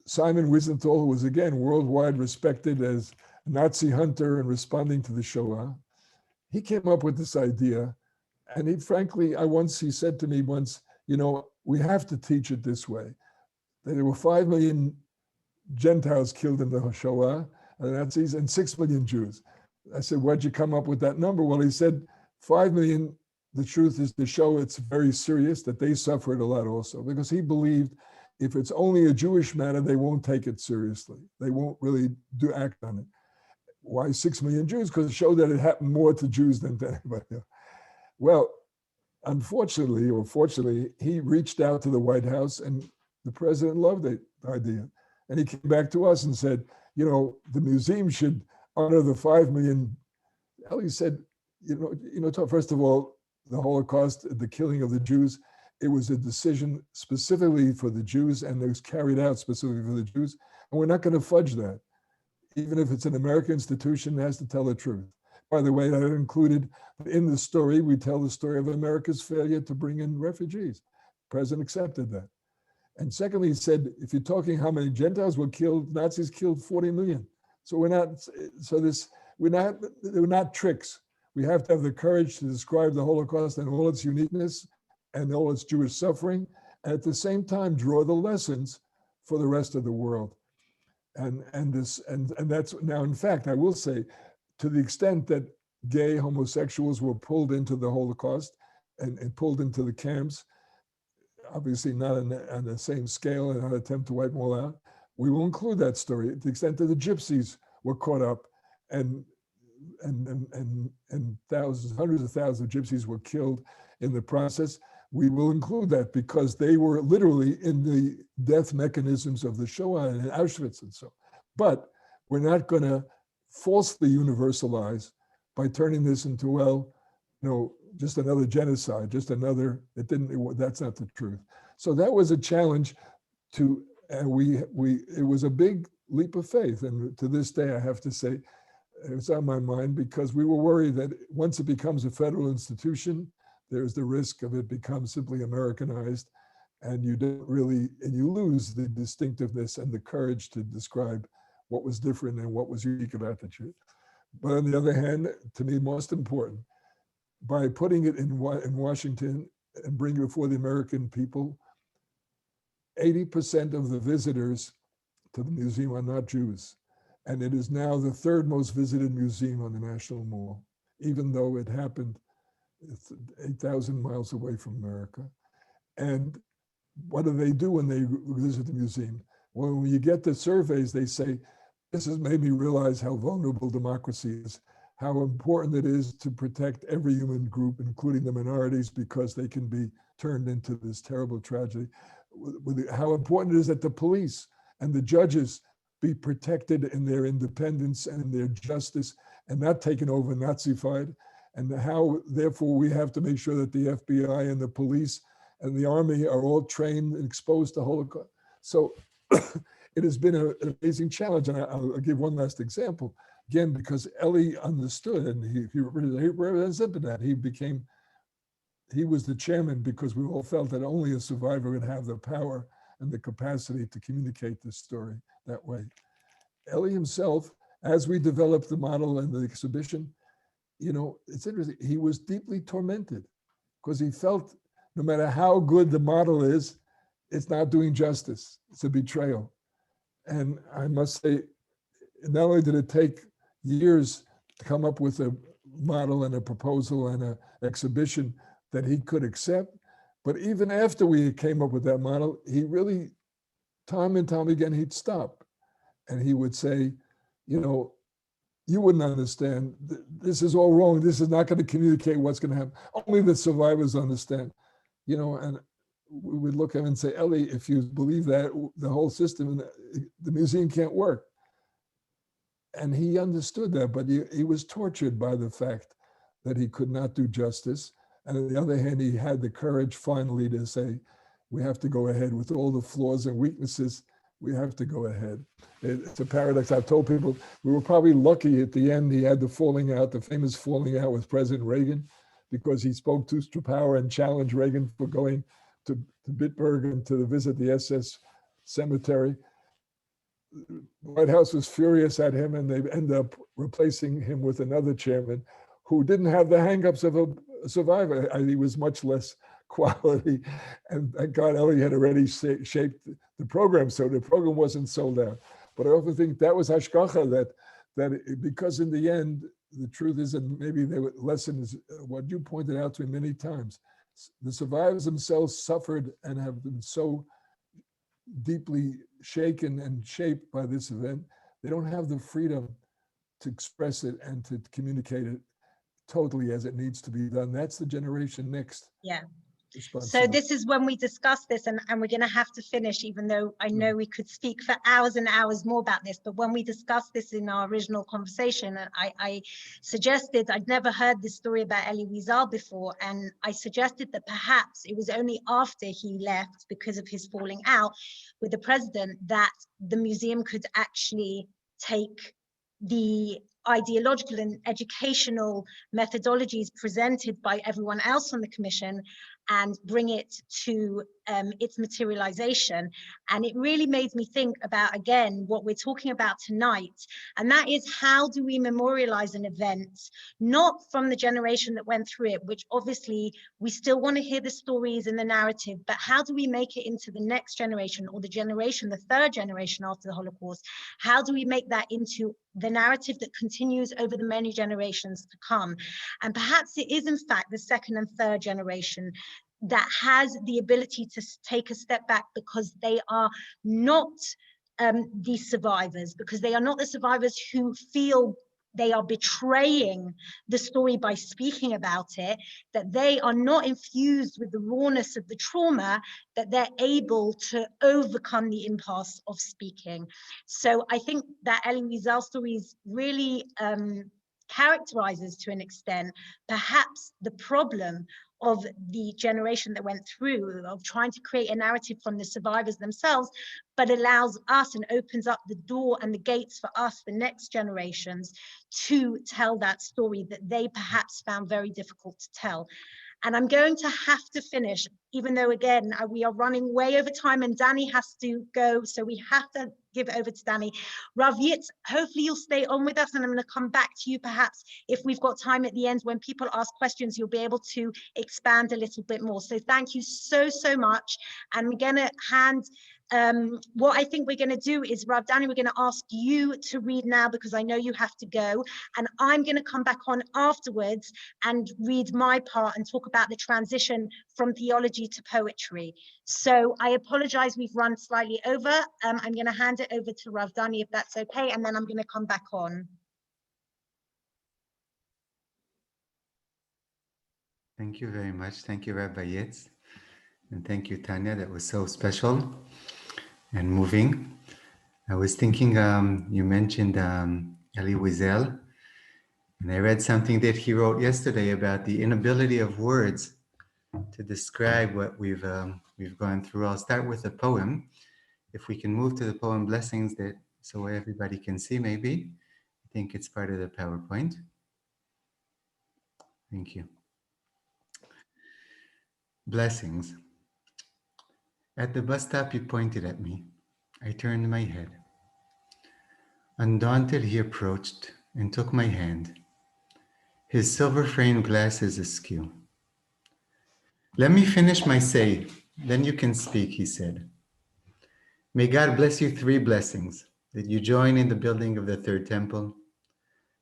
Simon Wiesenthal, who was again worldwide respected as a Nazi hunter and responding to the Shoah, he came up with this idea. And he, frankly, he said to me once, we have to teach it this way. That there were 5 million Gentiles killed in the Shoah, the Nazis, and 6 million Jews. I said, why'd you come up with that number? Well, he said, 5 million, the truth is to show it's very serious, that they suffered a lot also, because he believed if it's only a Jewish matter, they won't take it seriously. They won't really act on it. Why 6 million Jews? Because it showed that it happened more to Jews than to anybody else. Well, unfortunately, or fortunately, he reached out to the White House and the president loved the idea. And he came back to us and said, the museum should honor the 5 million. He said, first of all, the Holocaust, the killing of the Jews, it was a decision specifically for the Jews, and it was carried out specifically for the Jews. And we're not going to fudge that. Even if it's an American institution, it has to tell the truth. By the way, that included in the story, we tell the story of America's failure to bring in refugees. The president accepted that. And secondly, he said, if you're talking how many Gentiles were killed, Nazis killed 40 million. So they're not tricks. We have to have the courage to describe the Holocaust and all its uniqueness and all its Jewish suffering, and at the same time draw the lessons for the rest of the world. And that's now, in fact, I will say, to the extent that gay homosexuals were pulled into the Holocaust and pulled into the camps, obviously not on the same scale and not attempt to wipe them all out, we will include that story. To the extent that the gypsies were caught up and thousands, hundreds of thousands of gypsies were killed in the process, we will include that because they were literally in the death mechanisms of the Shoah and Auschwitz and so. But we're not going to falsely universalize by turning this into, just another genocide, just another, that's not the truth. So that was a challenge it was a big leap of faith. And to this day, I have to say, it's on my mind because we were worried that once it becomes a federal institution, there's the risk of it becomes simply Americanized, and you lose the distinctiveness and the courage to describe what was different and what was unique about the Jew. But on the other hand, to me, most important, by putting it in Washington and bringing it before the American people, 80% of the visitors to the museum are not Jews. And it is now the third most visited museum on the National Mall, even though it happened 8,000 miles away from America. And what do they do when they visit the museum? Well, when you get the surveys, they say, this has made me realize how vulnerable democracy is, how important it is to protect every human group, including the minorities, because they can be turned into this terrible tragedy. How important it is that the police and the judges be protected in their independence and in their justice and not taken over, Nazified, and how, therefore, we have to make sure that the FBI and the police and the army are all trained and exposed to Holocaust. So it has been an amazing challenge. And I'll give one last example, again, because Ellie understood, and he represented that. He was the chairman because we all felt that only a survivor would have the power and the capacity to communicate this story that way. Ellie himself, as we developed the model and the exhibition, it's interesting, he was deeply tormented because he felt no matter how good the model is, it's not doing justice. It's a betrayal. And I must say, not only did it take years to come up with a model and a proposal and an exhibition that he could accept, but even after we came up with that model, he really, time and time again, he'd stop. And he would say, you wouldn't understand. This is all wrong. This is not going to communicate what's going to happen. Only the survivors understand. And we would look at him and say, Ellie, if you believe that, the whole system, the museum can't work. And he understood that, but he was tortured by the fact that he could not do justice. And on the other hand, he had the courage finally to say, we have to go ahead with all the flaws and weaknesses. We have to go ahead. It's a paradox. I've told people we were probably lucky at the end. He had the falling out, the famous falling out with President Reagan, because he spoke truth to power and challenged Reagan for going to Bitburg and to visit the SS cemetery. The White House was furious at him, and they ended up replacing him with another chairman who didn't have the hangups of a survivor. He was much less quality, and thank God Ellie had already shaped the program, so the program wasn't sold out. But I often think that was hashgacha, because in the end, the truth is, and maybe the lesson is what you pointed out to me many times, the survivors themselves suffered and have been so deeply shaken and shaped by this event. They don't have the freedom to express it and to communicate it totally as it needs to be done. That's the generation next. Yeah. So this is when we discuss this, and we're going to have to finish, even though I know we could speak for hours and hours more about this. But when we discussed this in our original conversation, I suggested, I'd never heard this story about Elie Wiesel before, and I suggested that perhaps it was only after he left, because of his falling out with the president, that the museum could actually take the ideological and educational methodologies presented by everyone else on the commission and bring it to its materialization. And it really made me think about, again, what we're talking about tonight, and that is, how do we memorialize an event, not from the generation that went through it, which obviously we still want to hear the stories and the narrative, but how do we make it into the next generation, or the generation, the third generation after the Holocaust? How do we make that into the narrative that continues over the many generations to come? And perhaps it is, in fact, the second and third generation that has the ability to take a step back, because they are not the survivors, because they are not the survivors who feel they are betraying the story by speaking about it, that they are not infused with the rawness of the trauma, that they're able to overcome the impasse of speaking. So I think that Elie Wiesel stories really characterizes, to an extent, perhaps the problem of the generation that went through, of trying to create a narrative from the survivors themselves, but allows us and opens up the door and the gates for us, the next generations, to tell that story that they perhaps found very difficult to tell. And I'm going to have to finish, even though, again, we are running way over time and Dani has to go, so we have to give it over to Dani. Rav Yitz, hopefully you'll stay on with us, and I'm going to come back to you perhaps if we've got time at the end. When people ask questions, you'll be able to expand a little bit more. So thank you so, so much. And we're going to hand what I think we're going to do is, Rav Dani, we're going to ask you to read now, because I know you have to go, and I'm going to come back on afterwards and read my part and talk about the transition from theology to poetry. So I apologize, we've run slightly over. I'm going to hand it over to Rav Dani, if that's okay, and then I'm going to come back on. Thank you very much. Thank you, Rabbi Yitz. And thank you, Tanya. That was so special and moving. I was thinking, you mentioned Elie Wiesel, and I read something that he wrote yesterday about the inability of words to describe what we've gone through. I'll start with a poem. If we can move to the poem Blessings, that so everybody can see, maybe. I think it's part of the PowerPoint. Thank you. Blessings. At the bus stop, you pointed at me. I turned my head. Undaunted, he approached and took my hand, his silver-framed glasses askew. Let me finish my say, then you can speak, he said. May God bless you 3 blessings, that you join in the building of the third temple,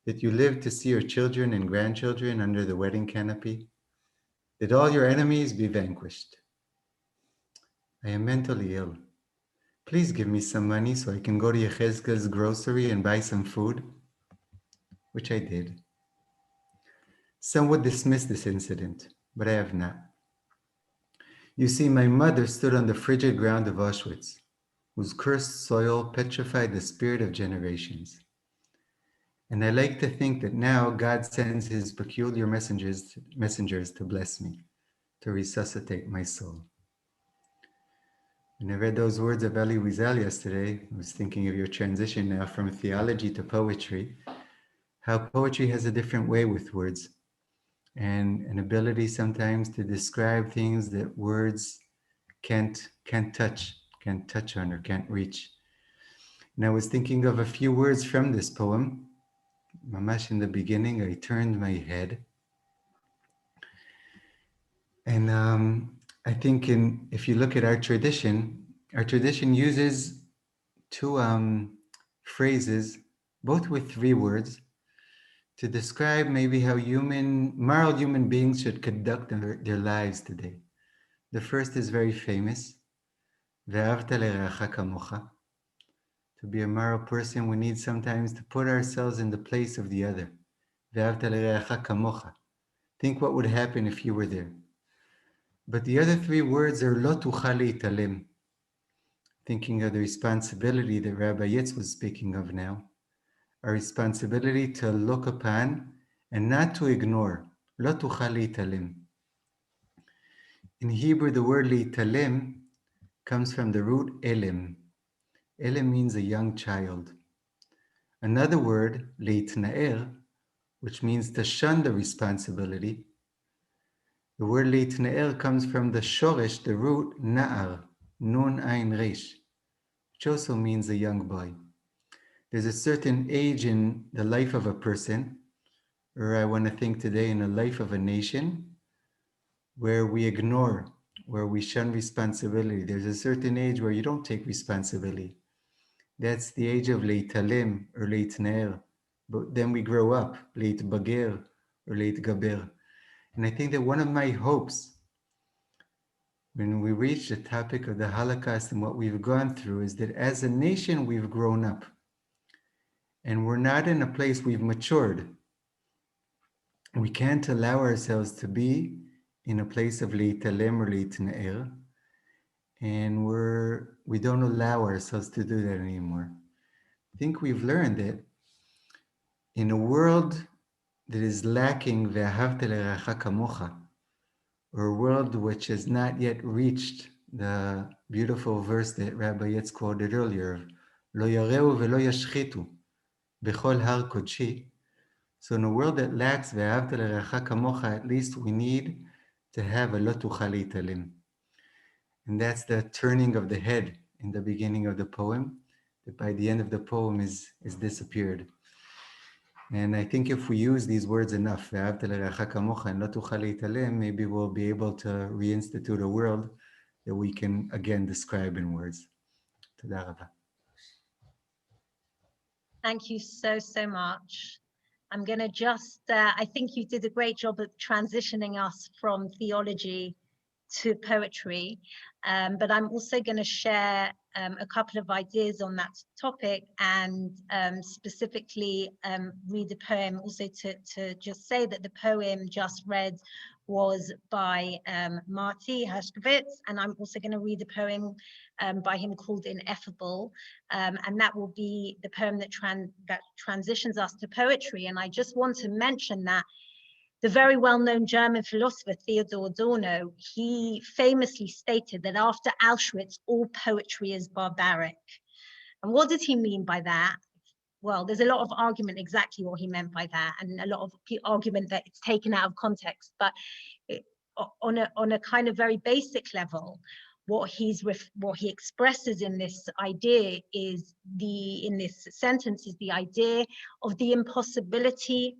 that you live to see your children and grandchildren under the wedding canopy, that all your enemies be vanquished. I am mentally ill. Please give me some money so I can go to Yechezkel's grocery and buy some food, which I did. Some would dismiss this incident, but I have not. You see, my mother stood on the frigid ground of Auschwitz, whose cursed soil petrified the spirit of generations. And I like to think that now God sends his peculiar messengers to bless me, to resuscitate my soul. When I read those words of Elie Wiesel yesterday, I was thinking of your transition now from theology to poetry, how poetry has a different way with words and an ability sometimes to describe things that words can't touch on or can't reach. And I was thinking of a few words from this poem. Mamash, in the beginning, I turned my head. And I think if you look at our tradition uses two phrases, both with 3 words, to describe maybe how moral human beings should conduct their lives today. The first is very famous. Ve'ahavta l'reacha kamocha. To be a moral person, we need sometimes to put ourselves in the place of the other. Ve'ahavta l'reacha kamocha. Think what would happen if you were there. But the other 3 words are lo tuchal leitalem. Thinking of the responsibility that Rabbi Yitz was speaking of now. Our responsibility to look upon and not to ignore. Lo tuchal leitalem. In Hebrew, the word leitalem comes from the root elim. Elim means a young child. Another word, leitnaer, which means to shun the responsibility. The word leitnaer comes from the shoresh, the root na'ar, nun ein resh, which also means a young boy. There's a certain age in the life of a person, or I want to think today in the life of a nation, where we ignore, where we shun responsibility. There's a certain age where you don't take responsibility. That's the age of leitalem or leitnaer. But then we grow up, leitbager or leitgaber. And I think that one of my hopes when we reach the topic of the Holocaust and what we've gone through is that as a nation, we've grown up. And we're not in a place we've matured. We can't allow ourselves to be in a place of leitalem or leitnaer. And we don't allow ourselves to do that anymore. I think we've learned that in a world that is lacking ve'ahavta l'reacha kamocha, or a world which has not yet reached the beautiful verse that Rabbi Yitz quoted earlier, lo yareu ve'lo yashchitu b'chol har kodshi. So in a world that lacks ve'ahavta l'reacha kamocha, at least we need to have a lo tuchal leitalem. And that's the turning of the head in the beginning of the poem, that by the end of the poem is disappeared. And I think if we use these words enough, maybe we'll be able to reinstitute a world that we can again describe in words. Thank you so much. I'm going to just, I think you did a great job of transitioning us from theology to poetry, but I'm also going to share a couple of ideas on that topic and specifically read a poem, also to just say that the poem just read was by Marty, Herskovitz, and I'm also going to read a poem by him called Ineffable, and that will be the poem that transitions us to poetry. And I just want to mention that the very well-known German philosopher Theodor Adorno, he famously stated that after Auschwitz, all poetry is barbaric. And what did he mean by that? Well, there's a lot of argument exactly what he meant by that, and a lot of argument that it's taken out of context. But on a kind of very basic level, what he expresses in this idea is in this sentence is the idea of the impossibility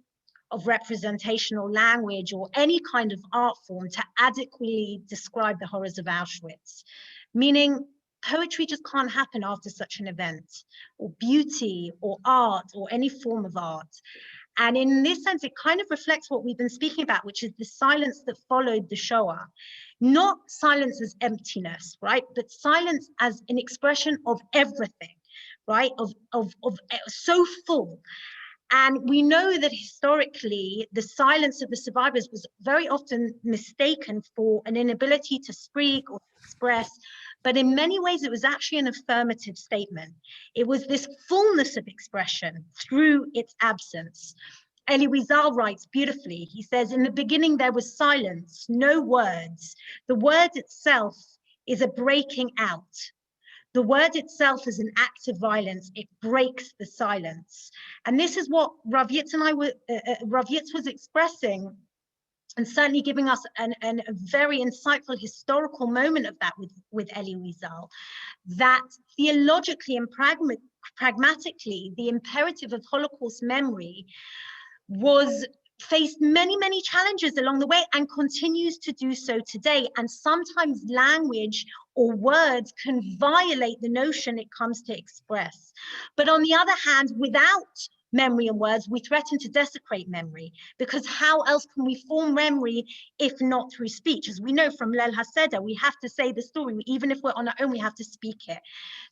of representational language or any kind of art form to adequately describe the horrors of Auschwitz, meaning poetry just can't happen after such an event, or beauty or art or any form of art. And in this sense, it kind of reflects what we've been speaking about, which is the silence that followed the Shoah. Not silence as emptiness, right? But silence as an expression of everything, right? Of so full. And we know that historically, the silence of the survivors was very often mistaken for an inability to speak or express, but in many ways it was actually an affirmative statement. It was this fullness of expression through its absence. Elie Wiesel writes beautifully. He says, in the beginning there was silence, no words. The word itself is a breaking out. The word itself is an act of violence. It breaks the silence. And this is what Rav Yitz was expressing, and certainly giving us a very insightful historical moment of that with Elie Wiesel, that theologically and pragmatically, the imperative of Holocaust memory faced many, many challenges along the way and continues to do so today. And sometimes language or words can violate the notion it comes to express. But on the other hand, without memory and words, we threaten to desecrate memory, because how else can we form memory if not through speech? As we know from Leil HaSeder, we have to say the story. Even if we're on our own, we have to speak it.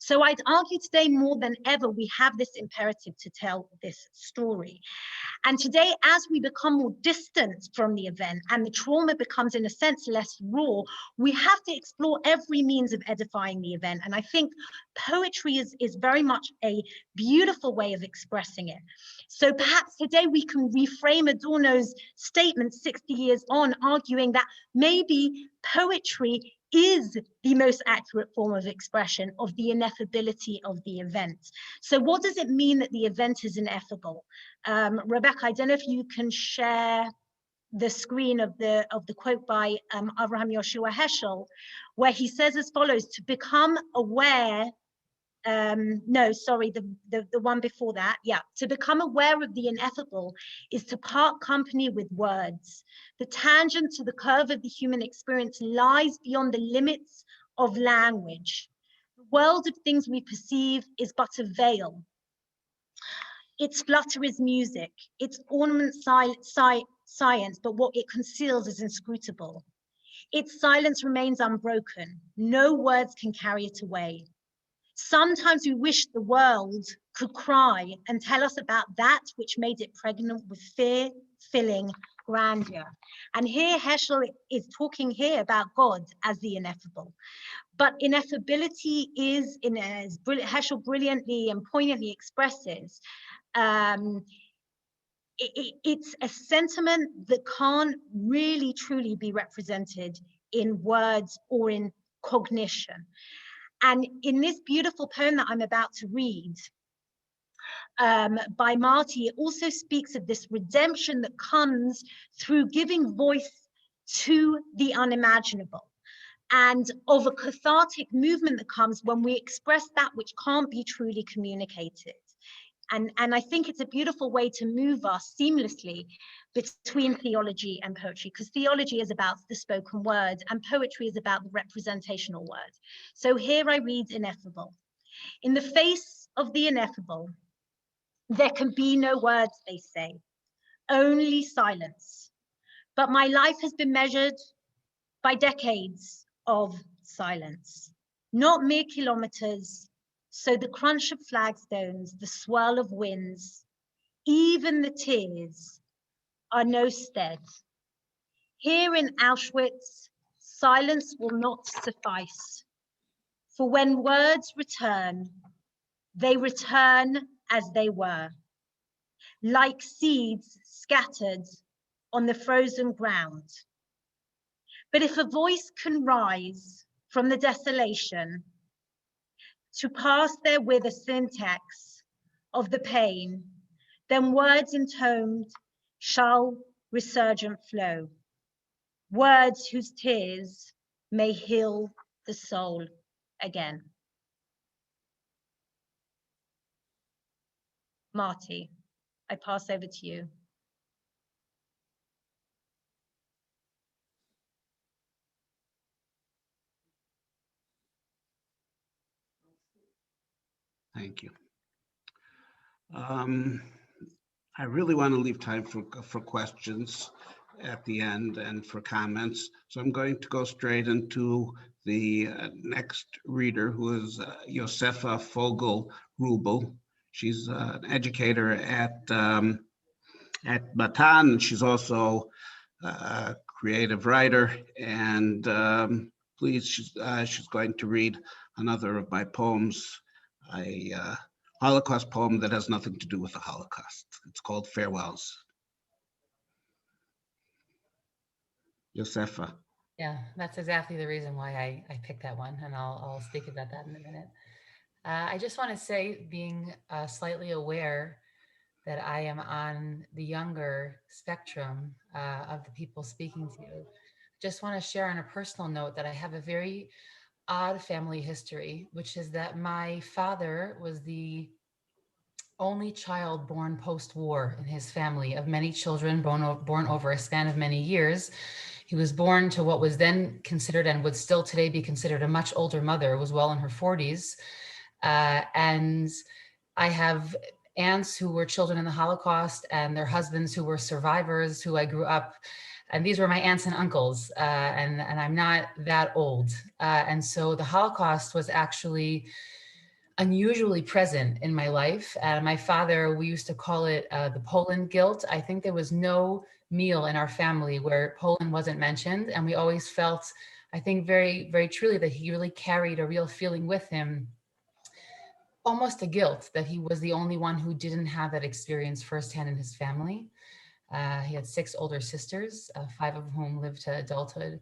So I'd argue today more than ever, we have this imperative to tell this story. And today, as we become more distant from the event and the trauma becomes, in a sense, less raw, we have to explore every means of edifying the event. And I think poetry is very much a beautiful way of expressing it. So perhaps today we can reframe Adorno's statement 60 years on, arguing that maybe poetry is the most accurate form of expression of the ineffability of the event. So what does it mean that the event is ineffable? Rebecca, I don't know if you can share the screen of the quote by Avraham Yoshua Heschel, where he says as follows: to become aware, no, sorry, the one before that, yeah. To become aware of the ineffable is to part company with words. The tangent to the curve of the human experience lies beyond the limits of language. The world of things we perceive is but a veil. Its flutter is music, its ornament science, but what it conceals is inscrutable. Its silence remains unbroken. No words can carry it away. Sometimes we wish the world could cry and tell us about that which made it pregnant with fear-filling grandeur. And here Heschel is talking here about God as the ineffable. But ineffability is, as Heschel brilliantly and poignantly expresses, it's a sentiment that can't really truly be represented in words or in cognition. And in this beautiful poem that I'm about to read by Marty, it also speaks of this redemption that comes through giving voice to the unimaginable, and of a cathartic movement that comes when we express that which can't be truly communicated. And I think it's a beautiful way to move us seamlessly between theology and poetry, because theology is about the spoken word and poetry is about the representational word. So here I read Ineffable. In the face of the ineffable, there can be no words, they say, only silence. But my life has been measured by decades of silence, not mere kilometers. So the crunch of flagstones, the swirl of winds, even the tears are no stead. Here in Auschwitz, silence will not suffice. For when words return, they return as they were, like seeds scattered on the frozen ground. But if a voice can rise from the desolation, to pass there with a syntax of the pain, then words intoned shall resurgent flow, words whose tears may heal the soul again. Marty, I pass over to you. Thank you. I really want to leave time for questions at the end and for comments. So I'm going to go straight into the next reader, who is Yosefa Fogel Wruble. She's an educator at Matan. She's also a creative writer, and please, she's going to read another of my poems, a Holocaust poem that has nothing to do with the Holocaust. It's called Farewells. Yosefa. Yeah, that's exactly the reason why I picked that one, and I'll speak about that in a minute. I just want to say, being slightly aware that I am on the younger spectrum of the people speaking to you, just want to share on a personal note that I have a very odd family history, which is that my father was the only child born post-war in his family of many children born over a span of many years. He was born to what was then considered and would still today be considered a much older mother, was well in her 40s. And I have aunts who were children in the Holocaust and their husbands who were survivors who I grew up, and these were my aunts and uncles, and I'm not that old. And so the Holocaust was actually unusually present in my life. My father, we used to call it the Poland guilt. I think there was no meal in our family where Poland wasn't mentioned. And we always felt, I think very, very truly, that he really carried a real feeling with him, almost a guilt that he was the only one who didn't have that experience firsthand in his family. He had 6 older sisters, 5 of whom lived to adulthood.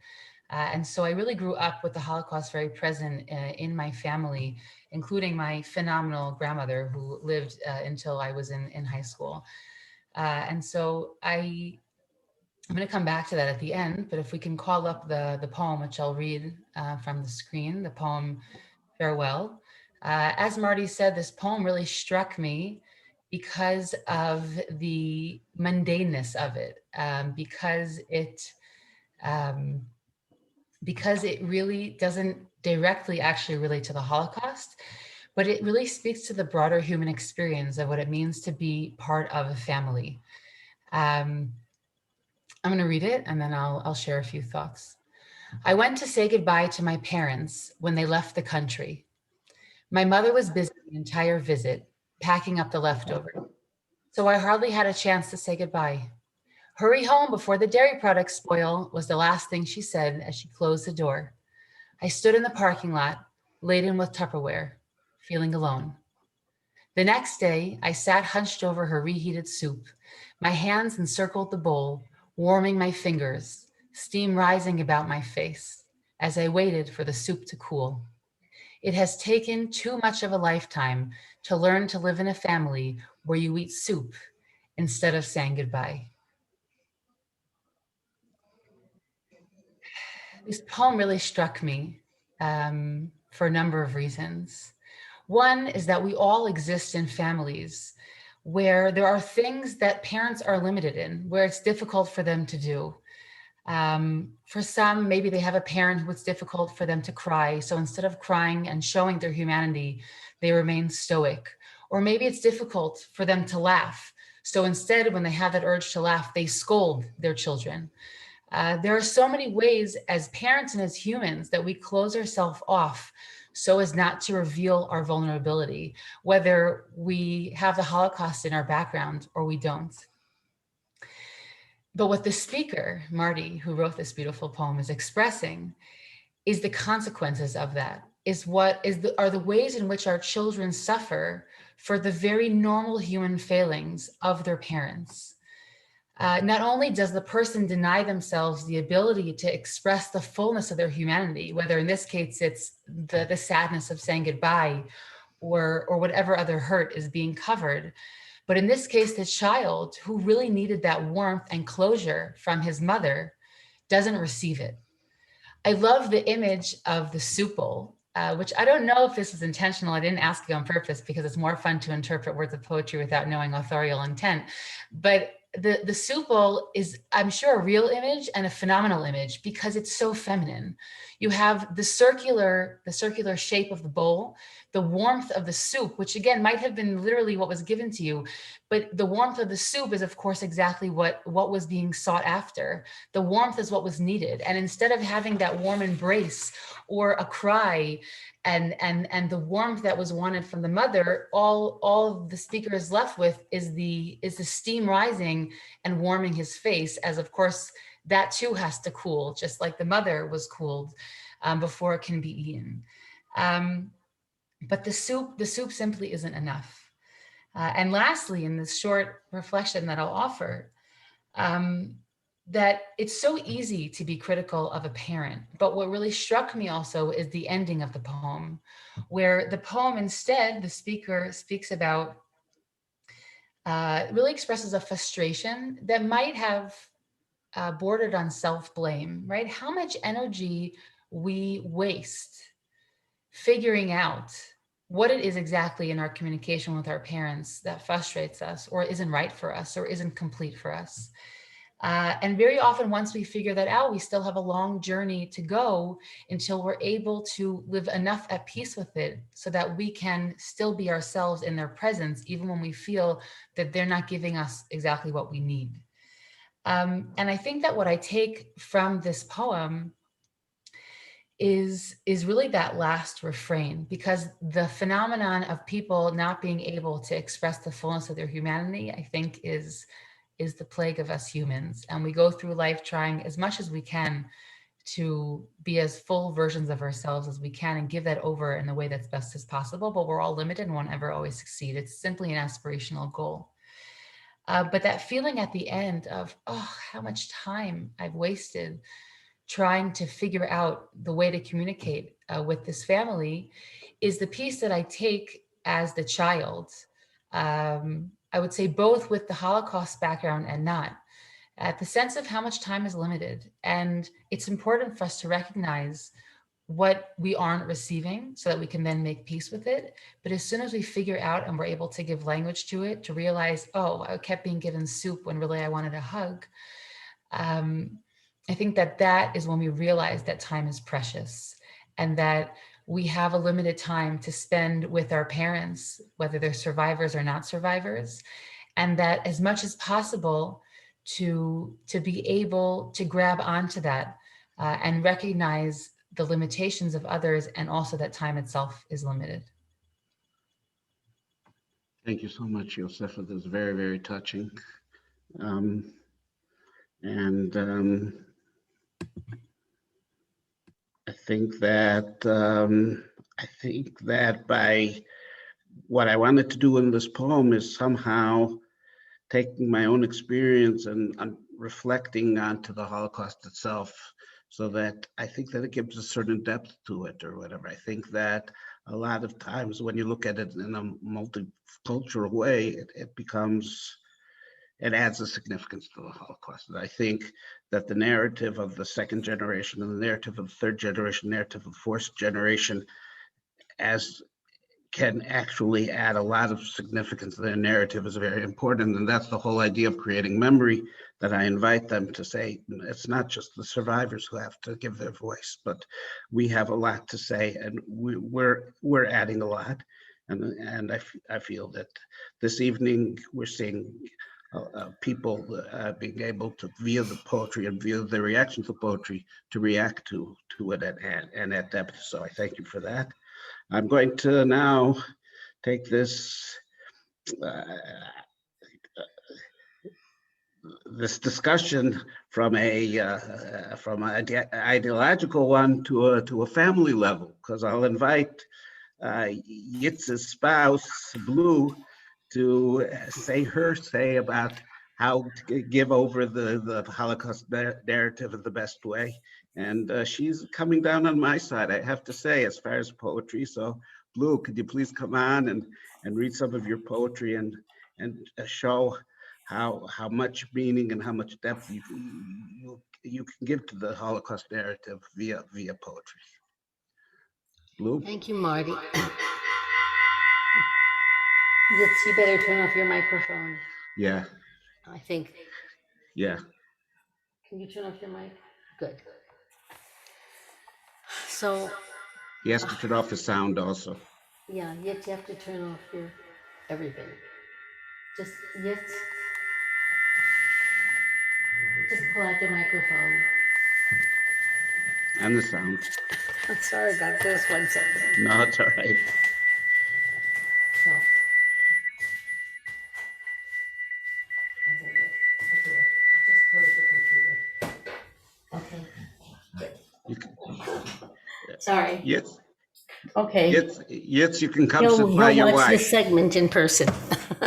And so I really grew up with the Holocaust very present in my family, including my phenomenal grandmother who lived until I was in high school. And so I'm going to come back to that at the end, but if we can call up the poem, which I'll read from the screen, the poem Farewell. As Marty said, this poem really struck me because of the mundaneness of it, because it really doesn't directly actually relate to the Holocaust, but it really speaks to the broader human experience of what it means to be part of a family. I'm going to read it and then I'll share a few thoughts. I went to say goodbye to my parents when they left the country. My mother was busy the entire visit, packing up the leftovers, so I hardly had a chance to say goodbye. Hurry home before the dairy products spoil was the last thing she said as she closed the door. I stood in the parking lot, laden with Tupperware, feeling alone. The next day, I sat hunched over her reheated soup. My hands encircled the bowl, warming my fingers, steam rising about my face as I waited for the soup to cool. It has taken too much of a lifetime to learn to live in a family where you eat soup instead of saying goodbye. This poem really struck me for a number of reasons. One is that we all exist in families where there are things that parents are limited in, where it's difficult for them to do. For some, maybe they have a parent who it's difficult for them to cry. So instead of crying and showing their humanity, they remain stoic. Or maybe it's difficult for them to laugh. So instead, when they have that urge to laugh, they scold their children. There are so many ways as parents and as humans that we close ourselves off so as not to reveal our vulnerability, whether we have the Holocaust in our background or we don't. But what the speaker, Marty, who wrote this beautiful poem, is expressing is the consequences of that, are the ways in which our children suffer for the very normal human failings of their parents. Not only does the person deny themselves the ability to express the fullness of their humanity, whether in this case it's the sadness of saying goodbye or whatever other hurt is being covered, but in this case, the child who really needed that warmth and closure from his mother doesn't receive it. I love the image of the soup bowl, which I don't know if this is intentional. I didn't ask you on purpose because it's more fun to interpret words of poetry without knowing authorial intent. But the soup bowl is, I'm sure, a real image and a phenomenal image because it's so feminine. You have the circular shape of the bowl, the warmth of the soup, which again might have been literally what was given to you, but the warmth of the soup is of course exactly what was being sought after. The warmth is what was needed. And instead of having that warm embrace or a cry and the warmth that was wanted from the mother, all the speaker is left with is the steam rising and warming his face, as of course that too has to cool, just like the mother was cooled. before it can be eaten. But the soup simply isn't enough. And lastly, in this short reflection that I'll offer, that it's so easy to be critical of a parent. But what really struck me also is the ending of the poem, where the poem instead, the speaker speaks about, really expresses a frustration that might have bordered on self-blame, right? How much energy we waste figuring out what it is exactly in our communication with our parents that frustrates us or isn't right for us or isn't complete for us. And very often, once we figure that out, we still have a long journey to go until we're able to live enough at peace with it so that we can still be ourselves in their presence, even when we feel that they're not giving us exactly what we need. And I think that what I take from this poem is really that last refrain, because the phenomenon of people not being able to express the fullness of their humanity, I think is the plague of us humans. And we go through life trying as much as we can to be as full versions of ourselves as we can and give that over in the way that's best as possible, but we're all limited and won't ever always succeed. It's simply an aspirational goal. But that feeling at the end of, oh, how much time I've wasted trying to figure out the way to communicate with this family is the piece that I take as the child. I would say both with the Holocaust background and not, at the sense of how much time is limited. And it's important for us to recognize what we aren't receiving so that we can then make peace with it. But as soon as we figure out and we're able to give language to it, to realize, oh, I kept being given soup when really I wanted a hug. I think that that is when we realize that time is precious and that we have a limited time to spend with our parents, whether they're survivors or not survivors, and that as much as possible to be able to grab onto that and recognize the limitations of others, and also that time itself is limited. Thank you so much, Yosefa. That was very, very touching. I think that by what I wanted to do in this poem is somehow taking my own experience and reflecting onto the Holocaust itself, so that I think that it gives a certain depth to it or whatever. I think that a lot of times when you look at it in a multicultural way, it adds a significance to the Holocaust. And I think that the narrative of the second generation and the narrative of the third generation, narrative of fourth generation, can actually add a lot of significance to their narrative is very important. And that's the whole idea of creating memory, that I invite them to say, it's not just the survivors who have to give their voice, but we have a lot to say, and we're adding a lot. And I feel that this evening we're seeing people being able to, via the poetry and via the reaction to poetry, to react to it and at depth. So I thank you for that. I'm going to now take this discussion from an ideological one to a family level, because I'll invite Yitz's spouse, Blue, to say about how to give over the Holocaust narrative in the best way. And she's coming down on my side, I have to say, as far as poetry. So Blue, could you please come on and read some of your poetry and show how much meaning and how much depth you can give to the Holocaust narrative via poetry. Blue? Thank you, Marty. Yitz, you better turn off your microphone. Yeah. I think. Yeah. Can you turn off your mic? Good. So. He has to turn off the sound also. Yeah, Yitz, you have to turn off your everything. Just Yitz. Just pull out the microphone. And the sound. I'm sorry about this. 1 second. No, it's all right. So. Just close the computer. Okay. You can, Sorry. Yitz, Okay. Yitz, you can come He'll sit by your watch this wife. segment in person.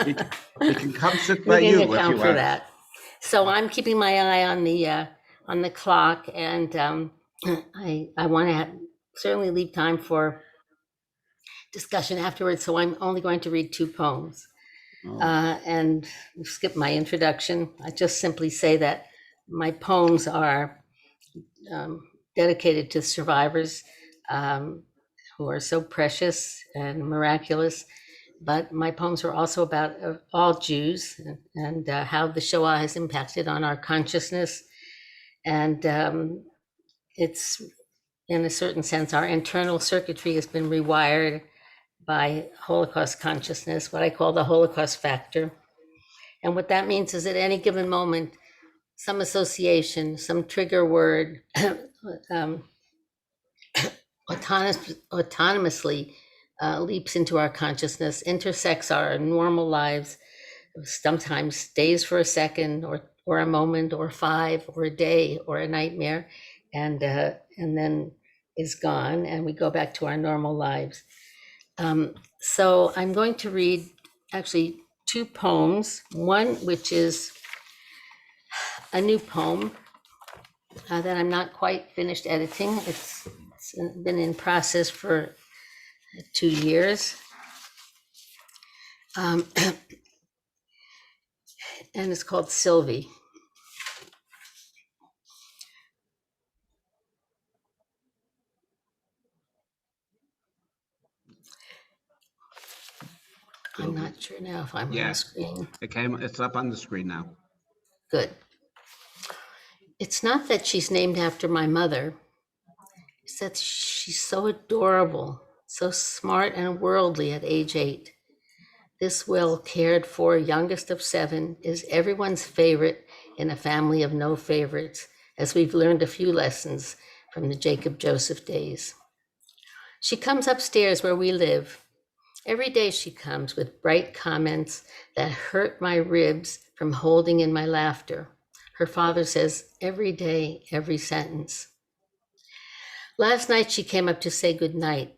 He can come sit We by can you if account you for want. that. So I'm keeping my eye on the clock, and I want to certainly leave time for discussion afterwards. So I'm only going to read 2 poems, Oh, and skip my introduction. I just simply say that my poems are dedicated to survivors who are so precious and miraculous. But my poems are also about all Jews and how the Shoah has impacted on our consciousness. And it's, in a certain sense, our internal circuitry has been rewired by Holocaust consciousness, what I call the Holocaust factor. And what that means is at any given moment, some association, some trigger word, autonomously leaps into our consciousness, intersects our normal lives, sometimes stays for a second or a moment or 5 or a day or a nightmare, and then is gone, and we go back to our normal lives. So I'm going to read actually 2 poems, one which is a new poem that I'm not quite finished editing. It's been in process for 2 years. And it's called Sylvie. I'm not sure now if I'm on Yeah. the screen. it's up on the screen now. Good. It's not that she's named after my mother. It's that she's so adorable, so smart and worldly at age 8. This well cared for youngest of 7 is everyone's favorite in a family of no favorites, as we've learned a few lessons from the Jacob Joseph days. She comes upstairs where we live. Every day she comes with bright comments that hurt my ribs from holding in my laughter. Her father says every day, every sentence. Last night she came up to say goodnight.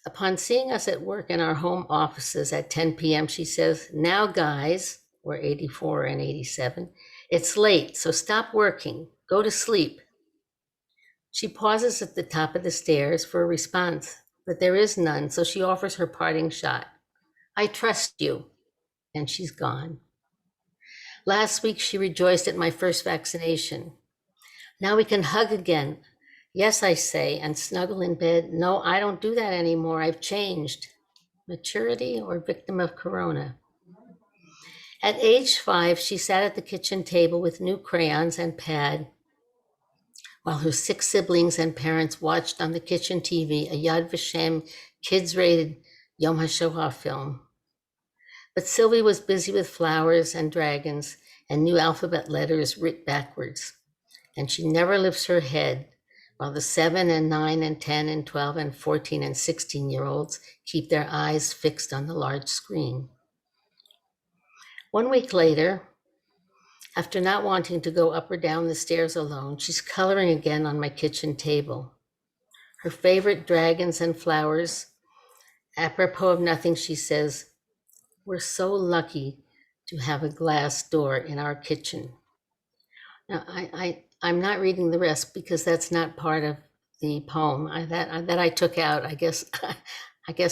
Upon seeing us at work in our home offices at 10 p.m., she says, "Now guys," we're 84 and 87, "it's late, so stop working, go to sleep." She pauses at the top of the stairs for a response, but there is none, so she offers her parting shot. "I trust you," and she's gone. Last week, she rejoiced at my first vaccination. "Now we can hug again." "Yes," I say, and snuggle in bed. "No, I don't do that anymore. I've changed." Maturity or victim of corona? At age 5, she sat at the kitchen table with new crayons and pad, while her 6 siblings and parents watched on the kitchen TV a Yad Vashem kids-rated Yom HaShoah film. But Sylvie was busy with flowers and dragons and new alphabet letters writ backwards, and she never lifts her head, while the 7 and 9 and 10 and 12 and 14 and 16-year-olds keep their eyes fixed on the large screen. 1 week later, after not wanting to go up or down the stairs alone, she's coloring again on my kitchen table. Her favorite dragons and flowers. Apropos of nothing, she says, "We're so lucky to have a glass door in our kitchen." Now, I'm not reading the rest because that's not part of the poem that I took out. I guess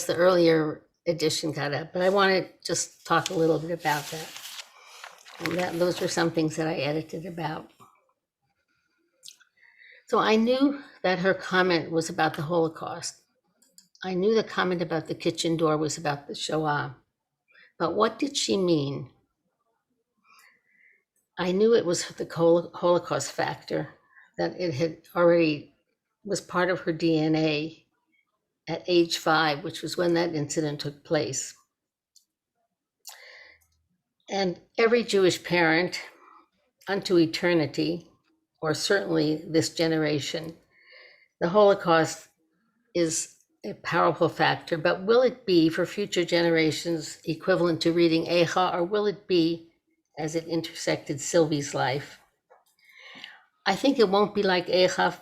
the earlier edition got out, but I want to just talk a little bit about that. And those are some things that I edited about. So I knew that her comment was about the Holocaust. I knew the comment about the kitchen door was about the Shoah. But what did she mean? I knew it was the Holocaust factor, that it had already was part of her DNA at age 5, which was when that incident took place. And every Jewish parent unto eternity, or certainly this generation, the Holocaust is a powerful factor, but will it be for future generations equivalent to reading Eicha, or will it be as it intersected Sylvie's life? I think it won't be like Eicha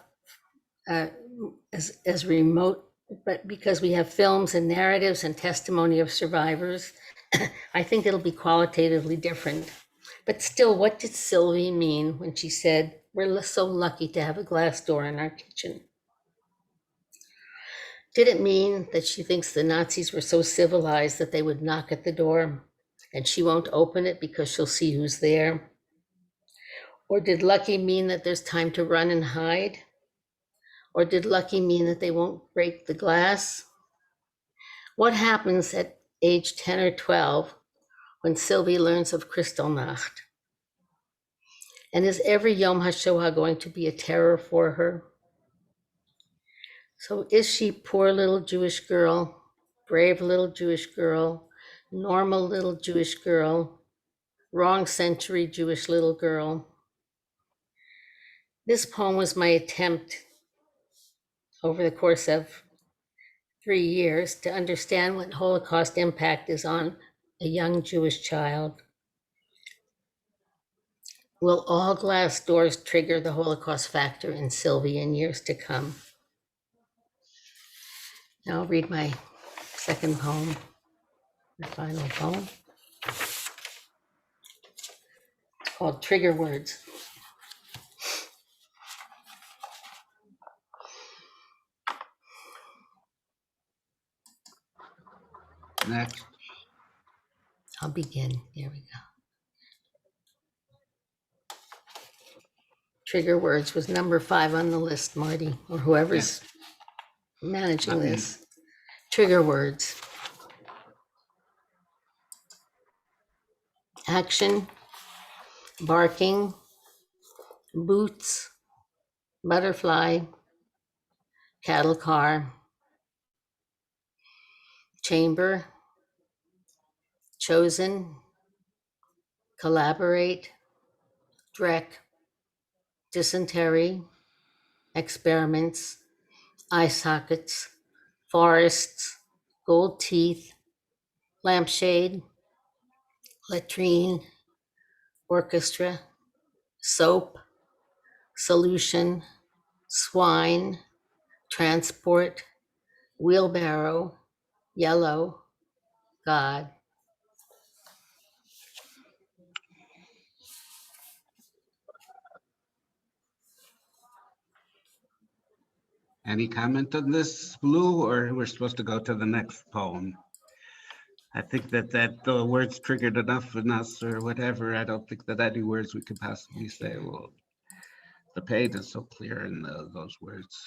as remote, but because we have films and narratives and testimony of survivors, I think it'll be qualitatively different. But still, what did Sylvie mean when she said, "We're so lucky to have a glass door in our kitchen"? Did it mean that she thinks the Nazis were so civilized that they would knock at the door and she won't open it because she'll see who's there? Or did lucky mean that there's time to run and hide? Or did lucky mean that they won't break the glass? What happens at age 10 or 12 when Sylvie learns of Kristallnacht? And is every Yom HaShoah going to be a terror for her? So is she poor little Jewish girl, brave little Jewish girl, normal little Jewish girl, wrong century Jewish little girl? This poem was my attempt over the course of 3 years to understand what Holocaust impact is on a young Jewish child. Will all glass doors trigger the Holocaust factor in Sylvie in years to come? Now I'll read my second poem, my final poem. It's called Trigger Words. Next. I'll begin. Here we go. Trigger words was number 5 on the list, Marty, or whoever's managing this. Trigger words. Action, barking, boots, butterfly, cattle car, chamber, chosen, collaborate, dreck, dysentery, experiments, eye sockets, forests, gold teeth, lampshade, latrine, orchestra, soap, solution, swine, transport, wheelbarrow, yellow, God. Any comment on this, Blue, or we're supposed to go to the next poem? I think that the words triggered enough in us or whatever. I don't think that any words we could possibly say. Well, the pain is so clear in those words.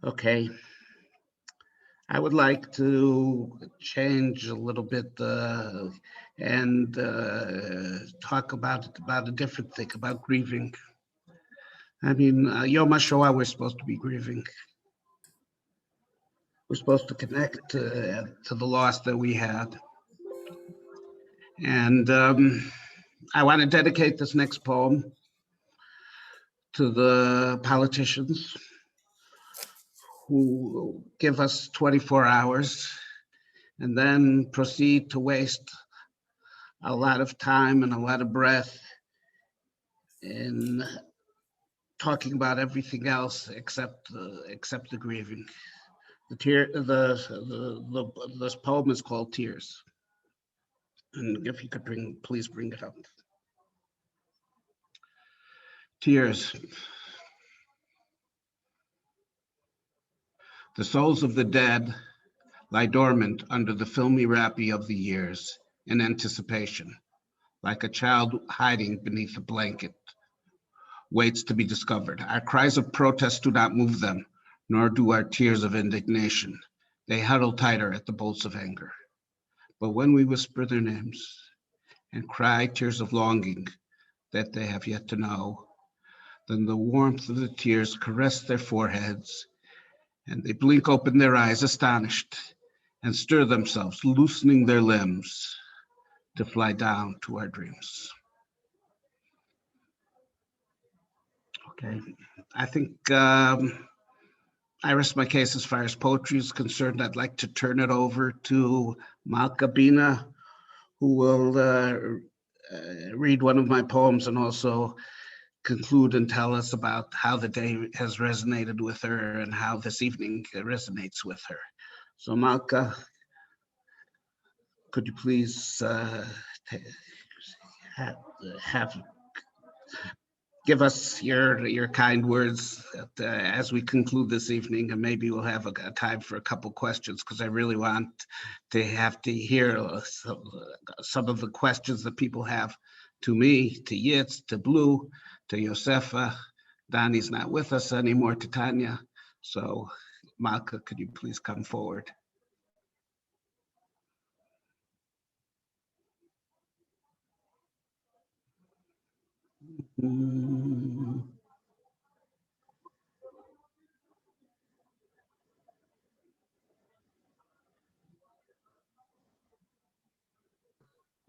Okay. I would like to change a little bit and talk about a different thing, about grieving. I mean, Yom HaShoah, we're supposed to be grieving. We're supposed to connect to the loss that we had. And I want to dedicate this next poem to the politicians who give us 24 hours and then proceed to waste a lot of time and a lot of breath in talking about everything else except the grieving. This poem is called Tears. And if you could please bring it up. Tears. The souls of the dead lie dormant under the filmy wrapping of the years in anticipation, like a child hiding beneath a blanket, waits to be discovered. Our cries of protest do not move them, nor do our tears of indignation. They huddle tighter at the bolts of anger. But when we whisper their names and cry tears of longing that they have yet to know, then the warmth of the tears caress their foreheads, and they blink open their eyes astonished and stir themselves, loosening their limbs to fly down to our dreams. Okay, I think I rest my case as far as poetry is concerned. I'd like to turn it over to Malke Bina, who will read one of my poems and also conclude and tell us about how the day has resonated with her and how this evening resonates with her. So Malke, could you please give us your kind words as we conclude this evening, and maybe we'll have a time for a couple questions, because I really want to have to hear some of the questions that people have to me, to Yitz, to Blue, to Yosefa. Dani's not with us anymore, to Tanya. So Malke, could you please come forward?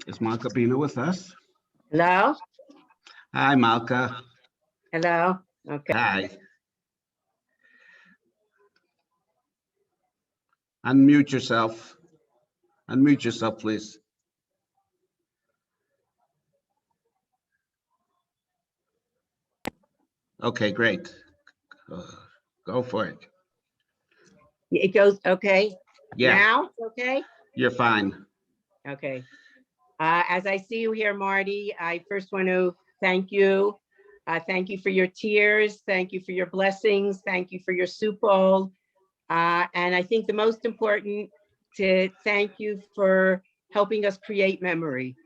Is Malke Bina with us? Hello? Hi, Malke. Hello? Okay. Hi. Unmute yourself. Unmute yourself, please. Okay, great. Go for it. It goes, okay. Yeah, Now, okay? you're fine. Okay. As I see you here, Marty, I first want to thank you. Thank you for your tears. Thank you for your blessings. Thank you for your soup bowl. And I think the most important, to thank you for helping us create memory.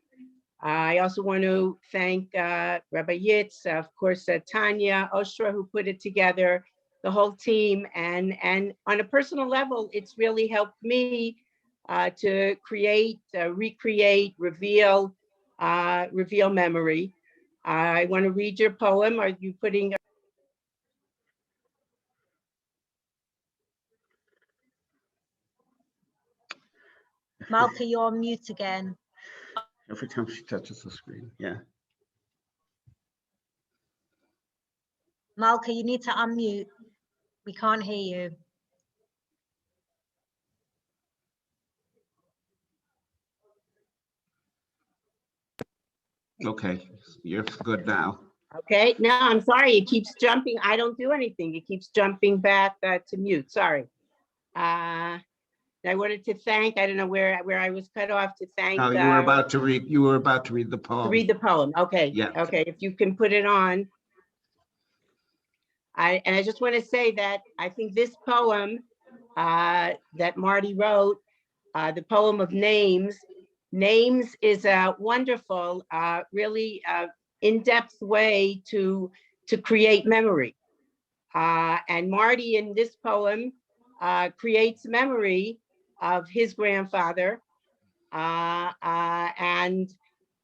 I also want to thank Rabbi Yitz, of course, Tanya, Oshra, who put it together, the whole team. And on a personal level, it's really helped me to create, recreate, reveal memory. I want to read your poem. Are you putting? Malke, you're on mute again. Every time she touches the screen, yeah. Malke, you need to unmute. We can't hear you. Okay, you're good now. Okay, no, I'm sorry, it keeps jumping. I don't do anything. It keeps jumping back to mute, sorry. I wanted to thank, I don't know where I was cut off, to thank. No, you were about to read the poem. To read the poem, okay. Yeah. Okay, if you can put it on. And I just want to say that I think this poem that Marty wrote, the poem of Names is a wonderful, really in-depth way to create memory. And Marty in this poem creates memory of his grandfather. And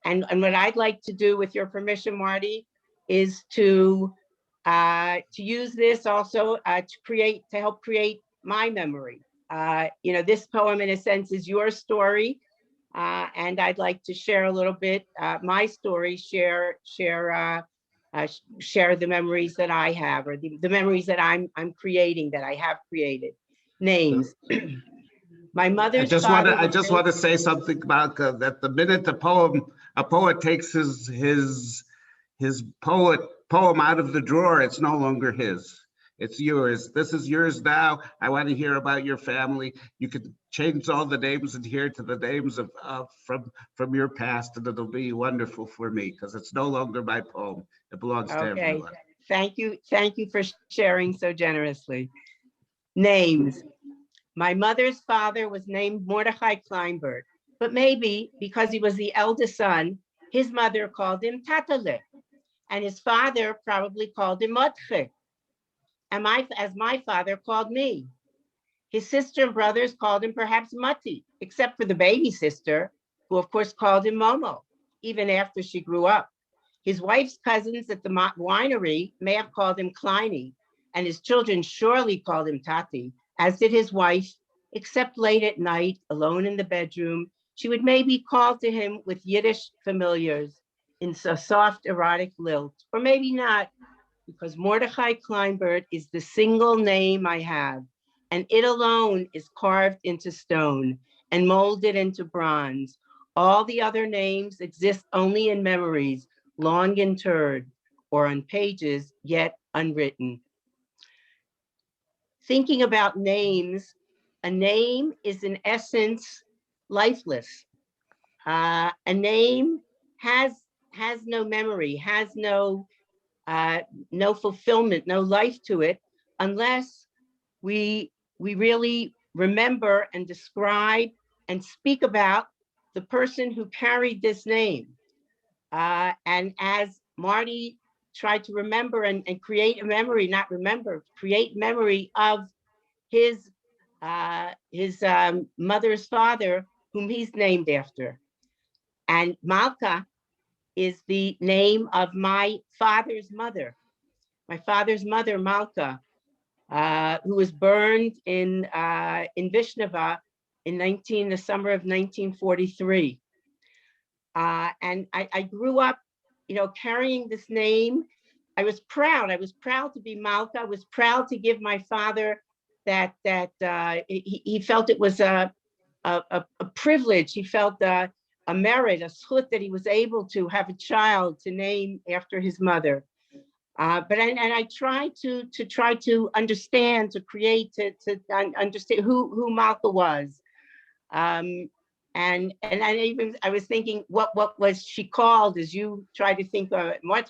what I'd like to do, with your permission, Marty, is to use this also to help create my memory. You know, this poem in a sense is your story. And I'd like to share a little bit my story, share the memories that I have, or the memories that I'm creating, that I have created. Names. My mother's father. I just want to say something about that. The minute a poet takes his poem out of the drawer, it's no longer his. It's yours. This is yours now. I want to hear about your family. You can change all the names and adhere to the names of from your past, and it'll be wonderful for me, because it's no longer my poem. It belongs to everyone. Thank you for sharing so generously. Names. My mother's father was named Mordechai Greenberg, but maybe because he was the eldest son, his mother called him Tatale, and his father probably called him Motche, as my father called me. His sister and brothers called him perhaps Mati, except for the baby sister, who of course called him Momo, even after she grew up. His wife's cousins at the winery may have called him Kleiny, and his children surely called him Tati, as did his wife, except late at night, alone in the bedroom, she would maybe call to him with Yiddish familiars in a soft erotic lilt, or maybe not, because Mordechai Greenberg is the single name I have, and it alone is carved into stone and molded into bronze. All the other names exist only in memories, long interred. or on pages yet unwritten. Thinking about names, a name is in essence lifeless. A name has no memory, has no fulfillment, no life to it, unless we really remember and describe and speak about the person who carried this name. And as Marty tried to remember and create a memory, not remember, create memory of his mother's father, whom he's named after. And Malke is the name of my father's mother, Malke, who was burned in Vishneva in the summer of 1943. And I grew up, carrying this name. I was proud to be Malke. I was proud to give my father that he felt it was a privilege. He felt a merit, a zchut, that he was able to have a child to name after his mother. But I tried to understand, to create, to understand who Malke was. And I was thinking, what was she called? As you try to think of what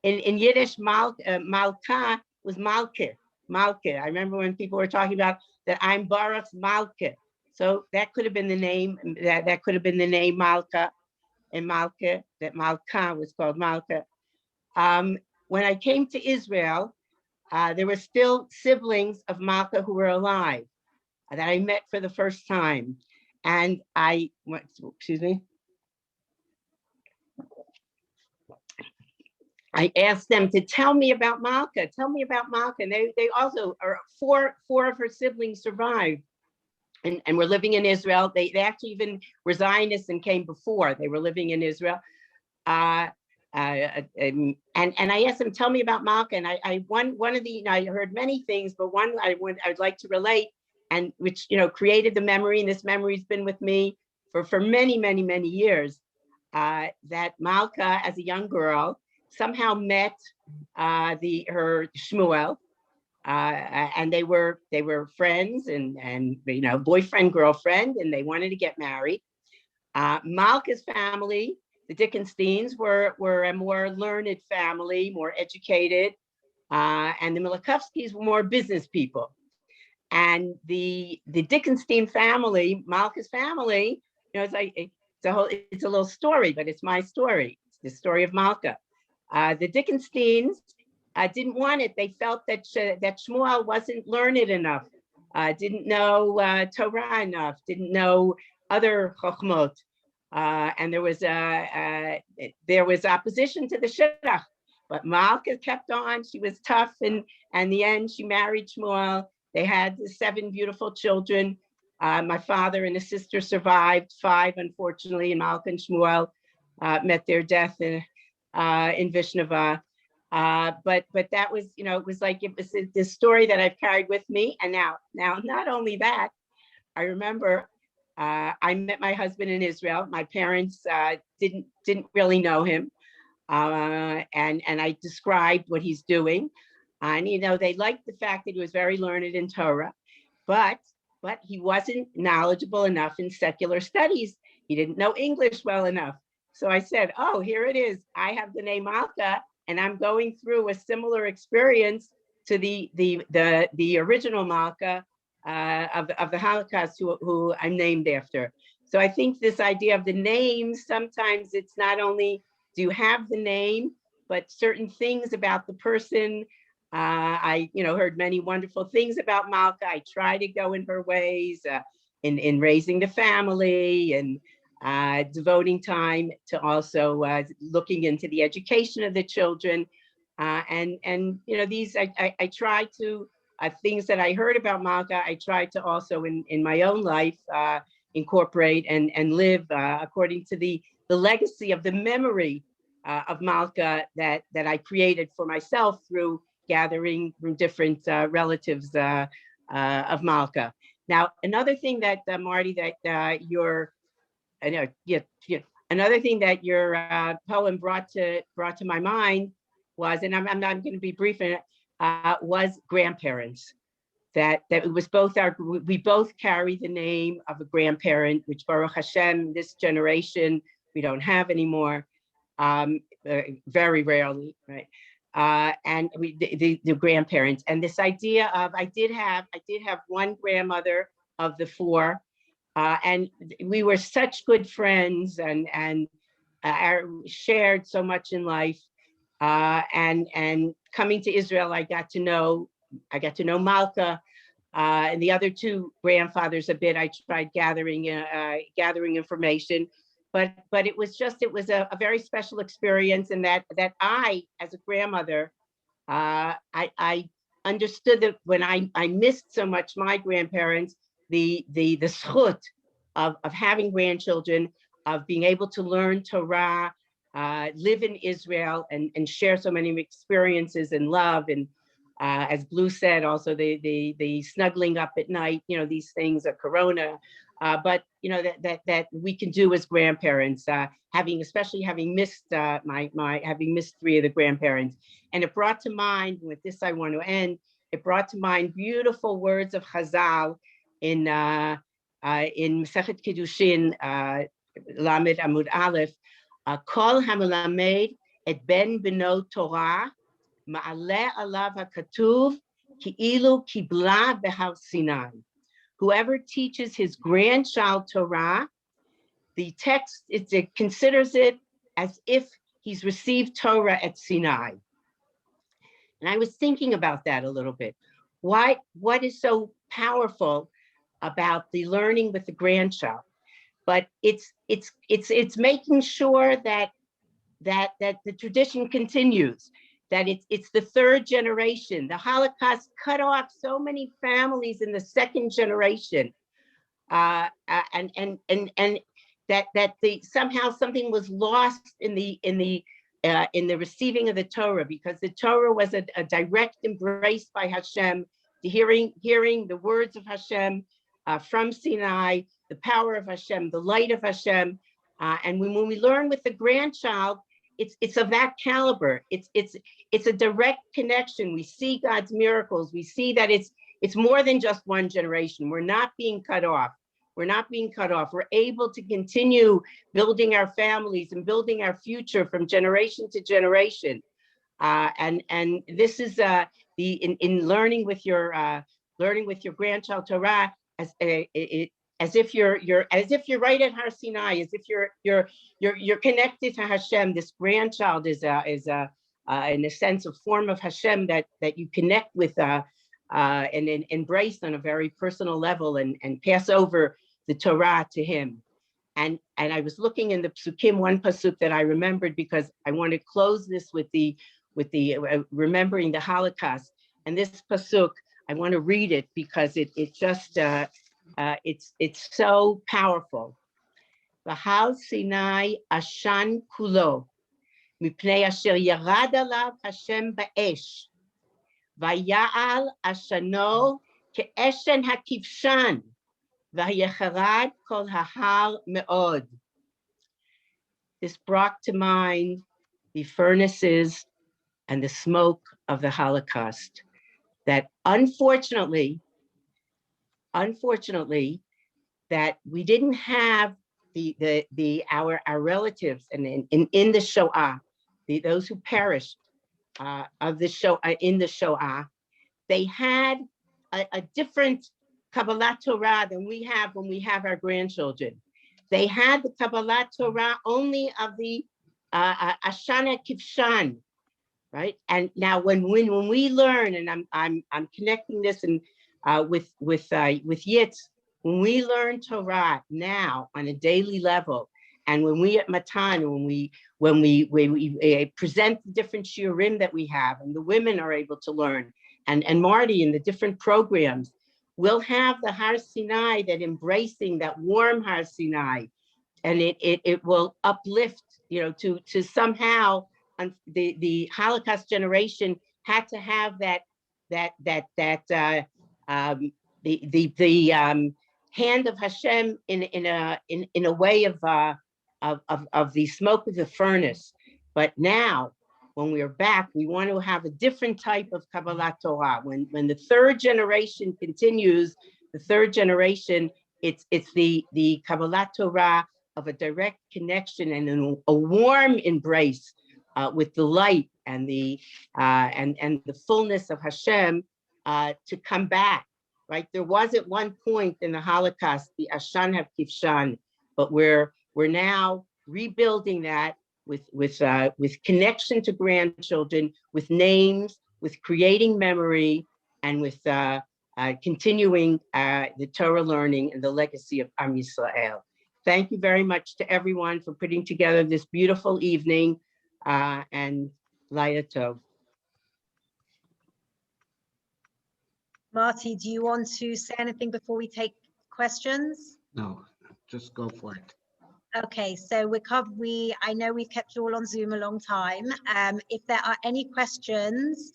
in Yiddish, Malka was Malke. I remember when people were talking about that I'm Baruch's Malke. So that could have been the name. That could have been the name Malke, and Malke, that Malka was called Malke. When I came to Israel, there were still siblings of Malke who were alive that I met for the first time. And I asked them to tell me about Malke. And they also are four of her siblings survived and were living in Israel. They actually even were Zionists and came before. They were living in Israel. And I asked them, tell me about Malke. And I heard many things, but one I'd like to relate, and which created the memory, and this memory's been with me for many, many, many years. That Malke, as a young girl, somehow met her Shmuel, and they were friends and boyfriend, girlfriend, and they wanted to get married. Malke's family, the Dickensteins, were a more learned family, more educated, and the Milakovskis were more business people. And the Dickenstein family, Malke's family, it's like it's a little story, but it's my story. It's the story of Malke. The Dickensteins didn't want it. They felt that Shmuel wasn't learned enough, didn't know Torah enough, didn't know other chokhmot, and there was opposition to the shidduch. But Malke kept on. She was tough, and in the end, she married Shmuel. They had 7 beautiful children. My father and his sister survived, 5, unfortunately, and Malke and Shmuel met their death in Vishneva. But that was, it was this story that I've carried with me. And now, not only that, I remember I met my husband in Israel. My parents didn't really know him. And I described what he's doing. And, they liked the fact that he was very learned in Torah, but he wasn't knowledgeable enough in secular studies. He didn't know English well enough. So I said, oh, here it is. I have the name Malke, and I'm going through a similar experience to the original Malke of the Holocaust, who I'm named after. So I think this idea of the name, sometimes it's not only do you have the name, but certain things about the person. I heard many wonderful things about Malke. I try to go in her ways in raising the family and devoting time to also looking into the education of the children. These I try to things that I heard about Malke, I try to also in my own life incorporate and live according to the legacy of the memory of Malke that I created for myself through gathering from different relatives of Malke. Now, another thing that Marty, that another thing that your poem brought to my mind was, and I'm going to be brief in it, was grandparents. That it was both we both carry the name of a grandparent, which Baruch Hashem, this generation, we don't have anymore, very rarely, right? And the grandparents, and this idea of, I did have one grandmother of the four, and we were such good friends and shared so much in life. And coming to Israel, I got to know Malke, and the other two grandfathers a bit. I tried gathering information, but it was a very special experience, and that I, as a grandmother, I understood that when I missed so much my grandparents, the zchut of having grandchildren, of being able to learn Torah, live in Israel, and share so many experiences and love, and as Blue said, also the snuggling up at night, these things are Corona, but that we can do as grandparents, especially having missed having missed three of the grandparents. And it brought to mind, with this I want to end, it brought to mind beautiful words of Chazal in Masechet Kiddushin, Lamed Amud Aleph, Kol hamelamed et ben beno Torah, ma'aleh alav hakatuv, ki'ilu kibla behar Sinai. Whoever teaches his grandchild Torah, the text, it considers it as if he's received Torah at Sinai. And I was thinking about that a little bit. What is so powerful about the learning with the grandchild? But it's making sure that the tradition continues, that it's the third generation. The Holocaust cut off so many families in the second generation, and that somehow something was lost in the receiving of the Torah, because the Torah was a direct embrace by Hashem, hearing the words of Hashem from Sinai, the power of Hashem, the light of Hashem, and when we learn with the grandchild, it's of that caliber. It's a direct connection. We see God's miracles. We see that it's more than just one generation. We're not being cut off. We're able to continue building our families and building our future from generation to generation. And this is in learning with your grandchild Torah, as if you're right at Har Sinai, as if you're connected to Hashem. This grandchild is in a sense a form of Hashem that you connect with and embrace on a very personal level, and pass over the Torah to him. And I was looking in the Psukim, one pasuk that I remembered, because I want to close this with the remembering the Holocaust. And this pasuk, I want to read it because it just it's so powerful. V'hal Sinai ashan kulo, mipnei asher yarad alav Hashem ba'esh, vaya'al ashano ke'eshen hakivshan, v'yecharad kol hahar me'od. This brought to mind the furnaces and the smoke of the Holocaust, that unfortunately, that we didn't have our relatives and in the Shoah, those who perished of the Shoah in the Shoah, they had a different Kabbalat Torah than we have when we have our grandchildren. They had the Kabbalat Torah only of the Ashana Kivshan, right? And now when we learn, and I'm connecting this and with Yitz, when we learn Torah now on a daily level, and when we at Matan, when we present the different shiurim that we have, and the women are able to learn, and Marty in the different programs, we'll have the Har Sinai, that embracing, that warm Har Sinai, and it will uplift, to somehow the Holocaust generation had to have the hand of Hashem in a way of the smoke of the furnace. But now when we are back, we want to have a different type of Kabbalat Torah. When the third generation continues, the third generation, it's the Kabbalat Torah of a direct connection and a warm embrace with the light and the fullness of Hashem to come back. Right? There was at one point in the Holocaust the Ashan HaKivshan, but we're now rebuilding that with connection to grandchildren, with names, with creating memory, and with continuing the Torah learning and the legacy of Am Yisrael. Thank you very much to everyone for putting together this beautiful evening, and Laila Tov. Marty, do you want to say anything before we take questions? No, just go for it. Okay, so I know we've kept you all on Zoom a long time. If there are any questions,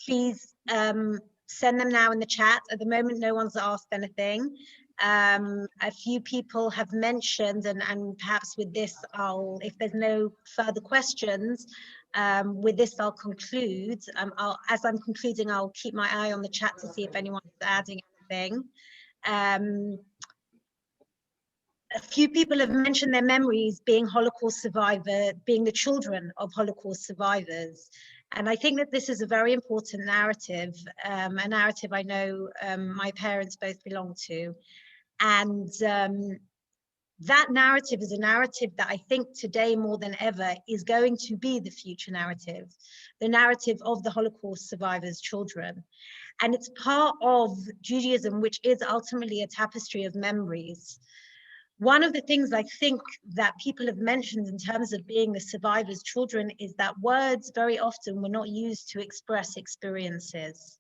please send them now in the chat. At the moment, no one's asked anything. A few people have mentioned, and perhaps with this, if there's no further questions, with this I'll conclude. As I'm concluding, I'll keep my eye on the chat to see if anyone's adding anything. A few people have mentioned their memories being Holocaust survivor, being the children of Holocaust survivors. And I think that this is a very important narrative, a narrative I know my parents both belong to. And that narrative is a narrative that I think today more than ever is going to be the future narrative, the narrative of the Holocaust survivors' children. And it's part of Judaism, which is ultimately a tapestry of memories. One of the things I think that people have mentioned in terms of being the survivors' children is that words very often were not used to express experiences.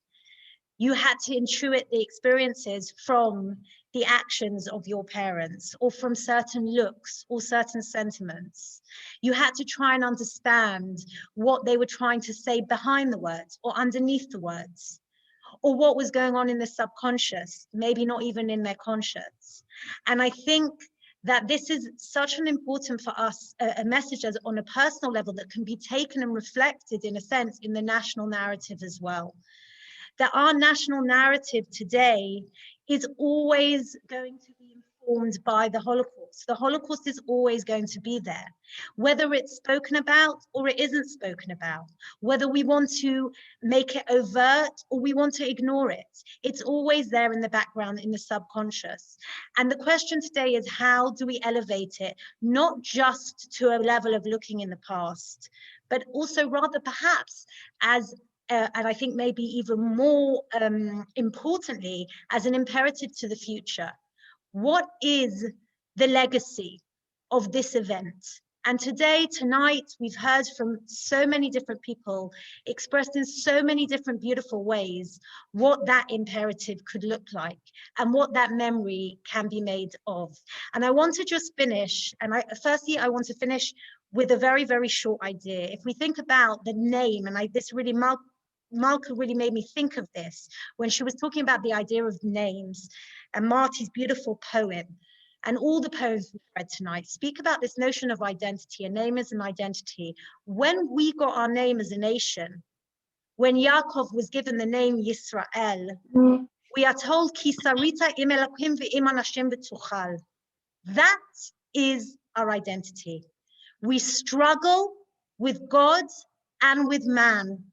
You had to intuit the experiences from the actions of your parents, or from certain looks or certain sentiments. You had to try and understand what they were trying to say behind the words or underneath the words, or what was going on in the subconscious, maybe not even in their conscious. And I think that this is such an important for us, a message as on a personal level that can be taken and reflected in a sense in the national narrative as well. That our national narrative today is always going to be informed by the Holocaust. The Holocaust is always going to be there, whether it's spoken about or it isn't spoken about, whether we want to make it overt or we want to ignore it. It's always there in the background, in the subconscious. And the question today is, how do we elevate it, not just to a level of looking in the past, but also rather perhaps as and I think maybe even more importantly, as an imperative to the future. What is the legacy of this event? And today, tonight, we've heard from so many different people expressed in so many different beautiful ways what that imperative could look like and what that memory can be made of. And I want to just finish, and firstly, I want to finish with a very, very short idea. If we think about the name, and this really, Malke really made me think of this when she was talking about the idea of names, and Marty's beautiful poem and all the poems we read tonight speak about this notion of identity. A name is an identity. When we got our name as a nation, when Yaakov was given the name Yisrael, we are told Ki sarita im Elokim ve'im anashim b'tuchal. That is our identity. We struggle with God and with man,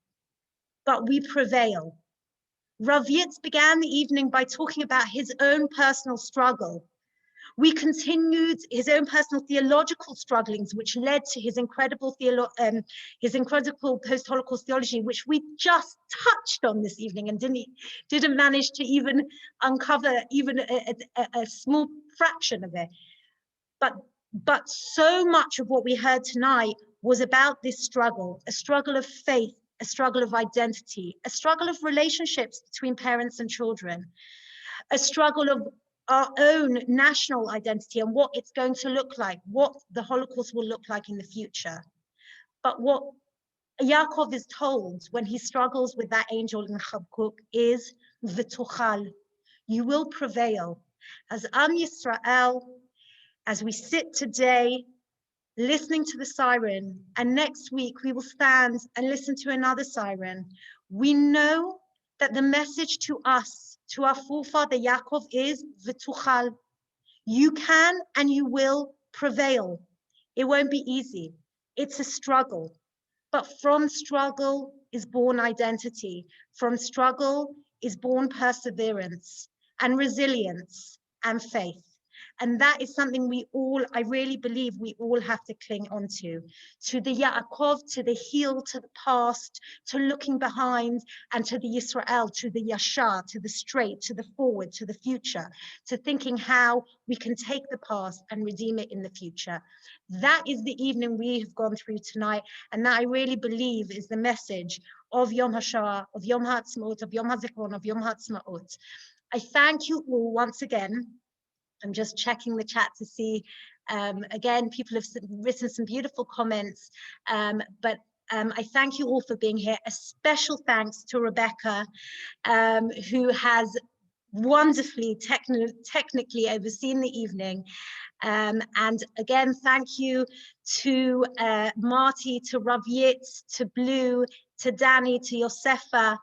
but we prevail. Rav Yitz began the evening by talking about his own personal struggle. We continued his own personal theological strugglings, which led to his incredible post-Holocaust theology, which we just touched on this evening and didn't manage to even uncover even a small fraction of it. But so much of what we heard tonight was about this struggle, a struggle of faith, a struggle of identity, a struggle of relationships between parents and children, a struggle of our own national identity and what it's going to look like, what the Holocaust will look like in the future. But what Yaakov is told when he struggles with that angel in Chabkuk is, V'tuchal, you will prevail. As Am Yisrael, as we sit today, listening to the siren, and next week we will stand and listen to another siren. We know that the message to us, to our forefather Yaakov, is v'tuchal. You can and you will prevail. It won't be easy. It's a struggle. But from struggle is born identity. From struggle is born perseverance and resilience and faith. And that is something I really believe we all have to cling onto. To the Yaakov, to the heel, to the past, to looking behind, and to the Yisrael, to the Yashar, to the straight, to the forward, to the future, to thinking how we can take the past and redeem it in the future. That is the evening we have gone through tonight, and that I really believe is the message of Yom HaShoah, of Yom HaAtzmaut, of Yom HaZikaron, of Yom HaAtzmaut. I thank you all once again. I'm just checking the chat to see, again, people have written some beautiful comments, but I thank you all for being here. A special thanks to Rebecca, who has wonderfully technically overseen the evening. And again, thank you to Marty, to Rav Yitz, to Blue, to Dani, to Yosefa,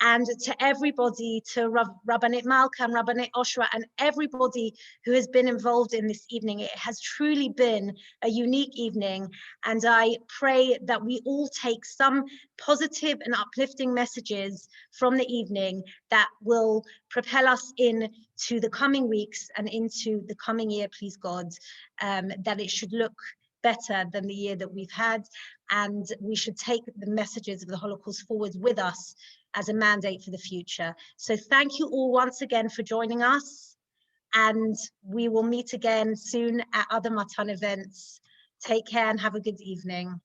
and to everybody, to Rabbanit Malke and Rabbanit Oshra, and everybody who has been involved in this evening. It has truly been a unique evening, and I pray that we all take some positive and uplifting messages from the evening that will propel us into the coming weeks and into the coming year, please God, that it should look better than the year that we've had, and we should take the messages of the Holocaust forward with us as a mandate for the future. So thank you all once again for joining us, and we will meet again soon at other Matan events. Take care and have a good evening.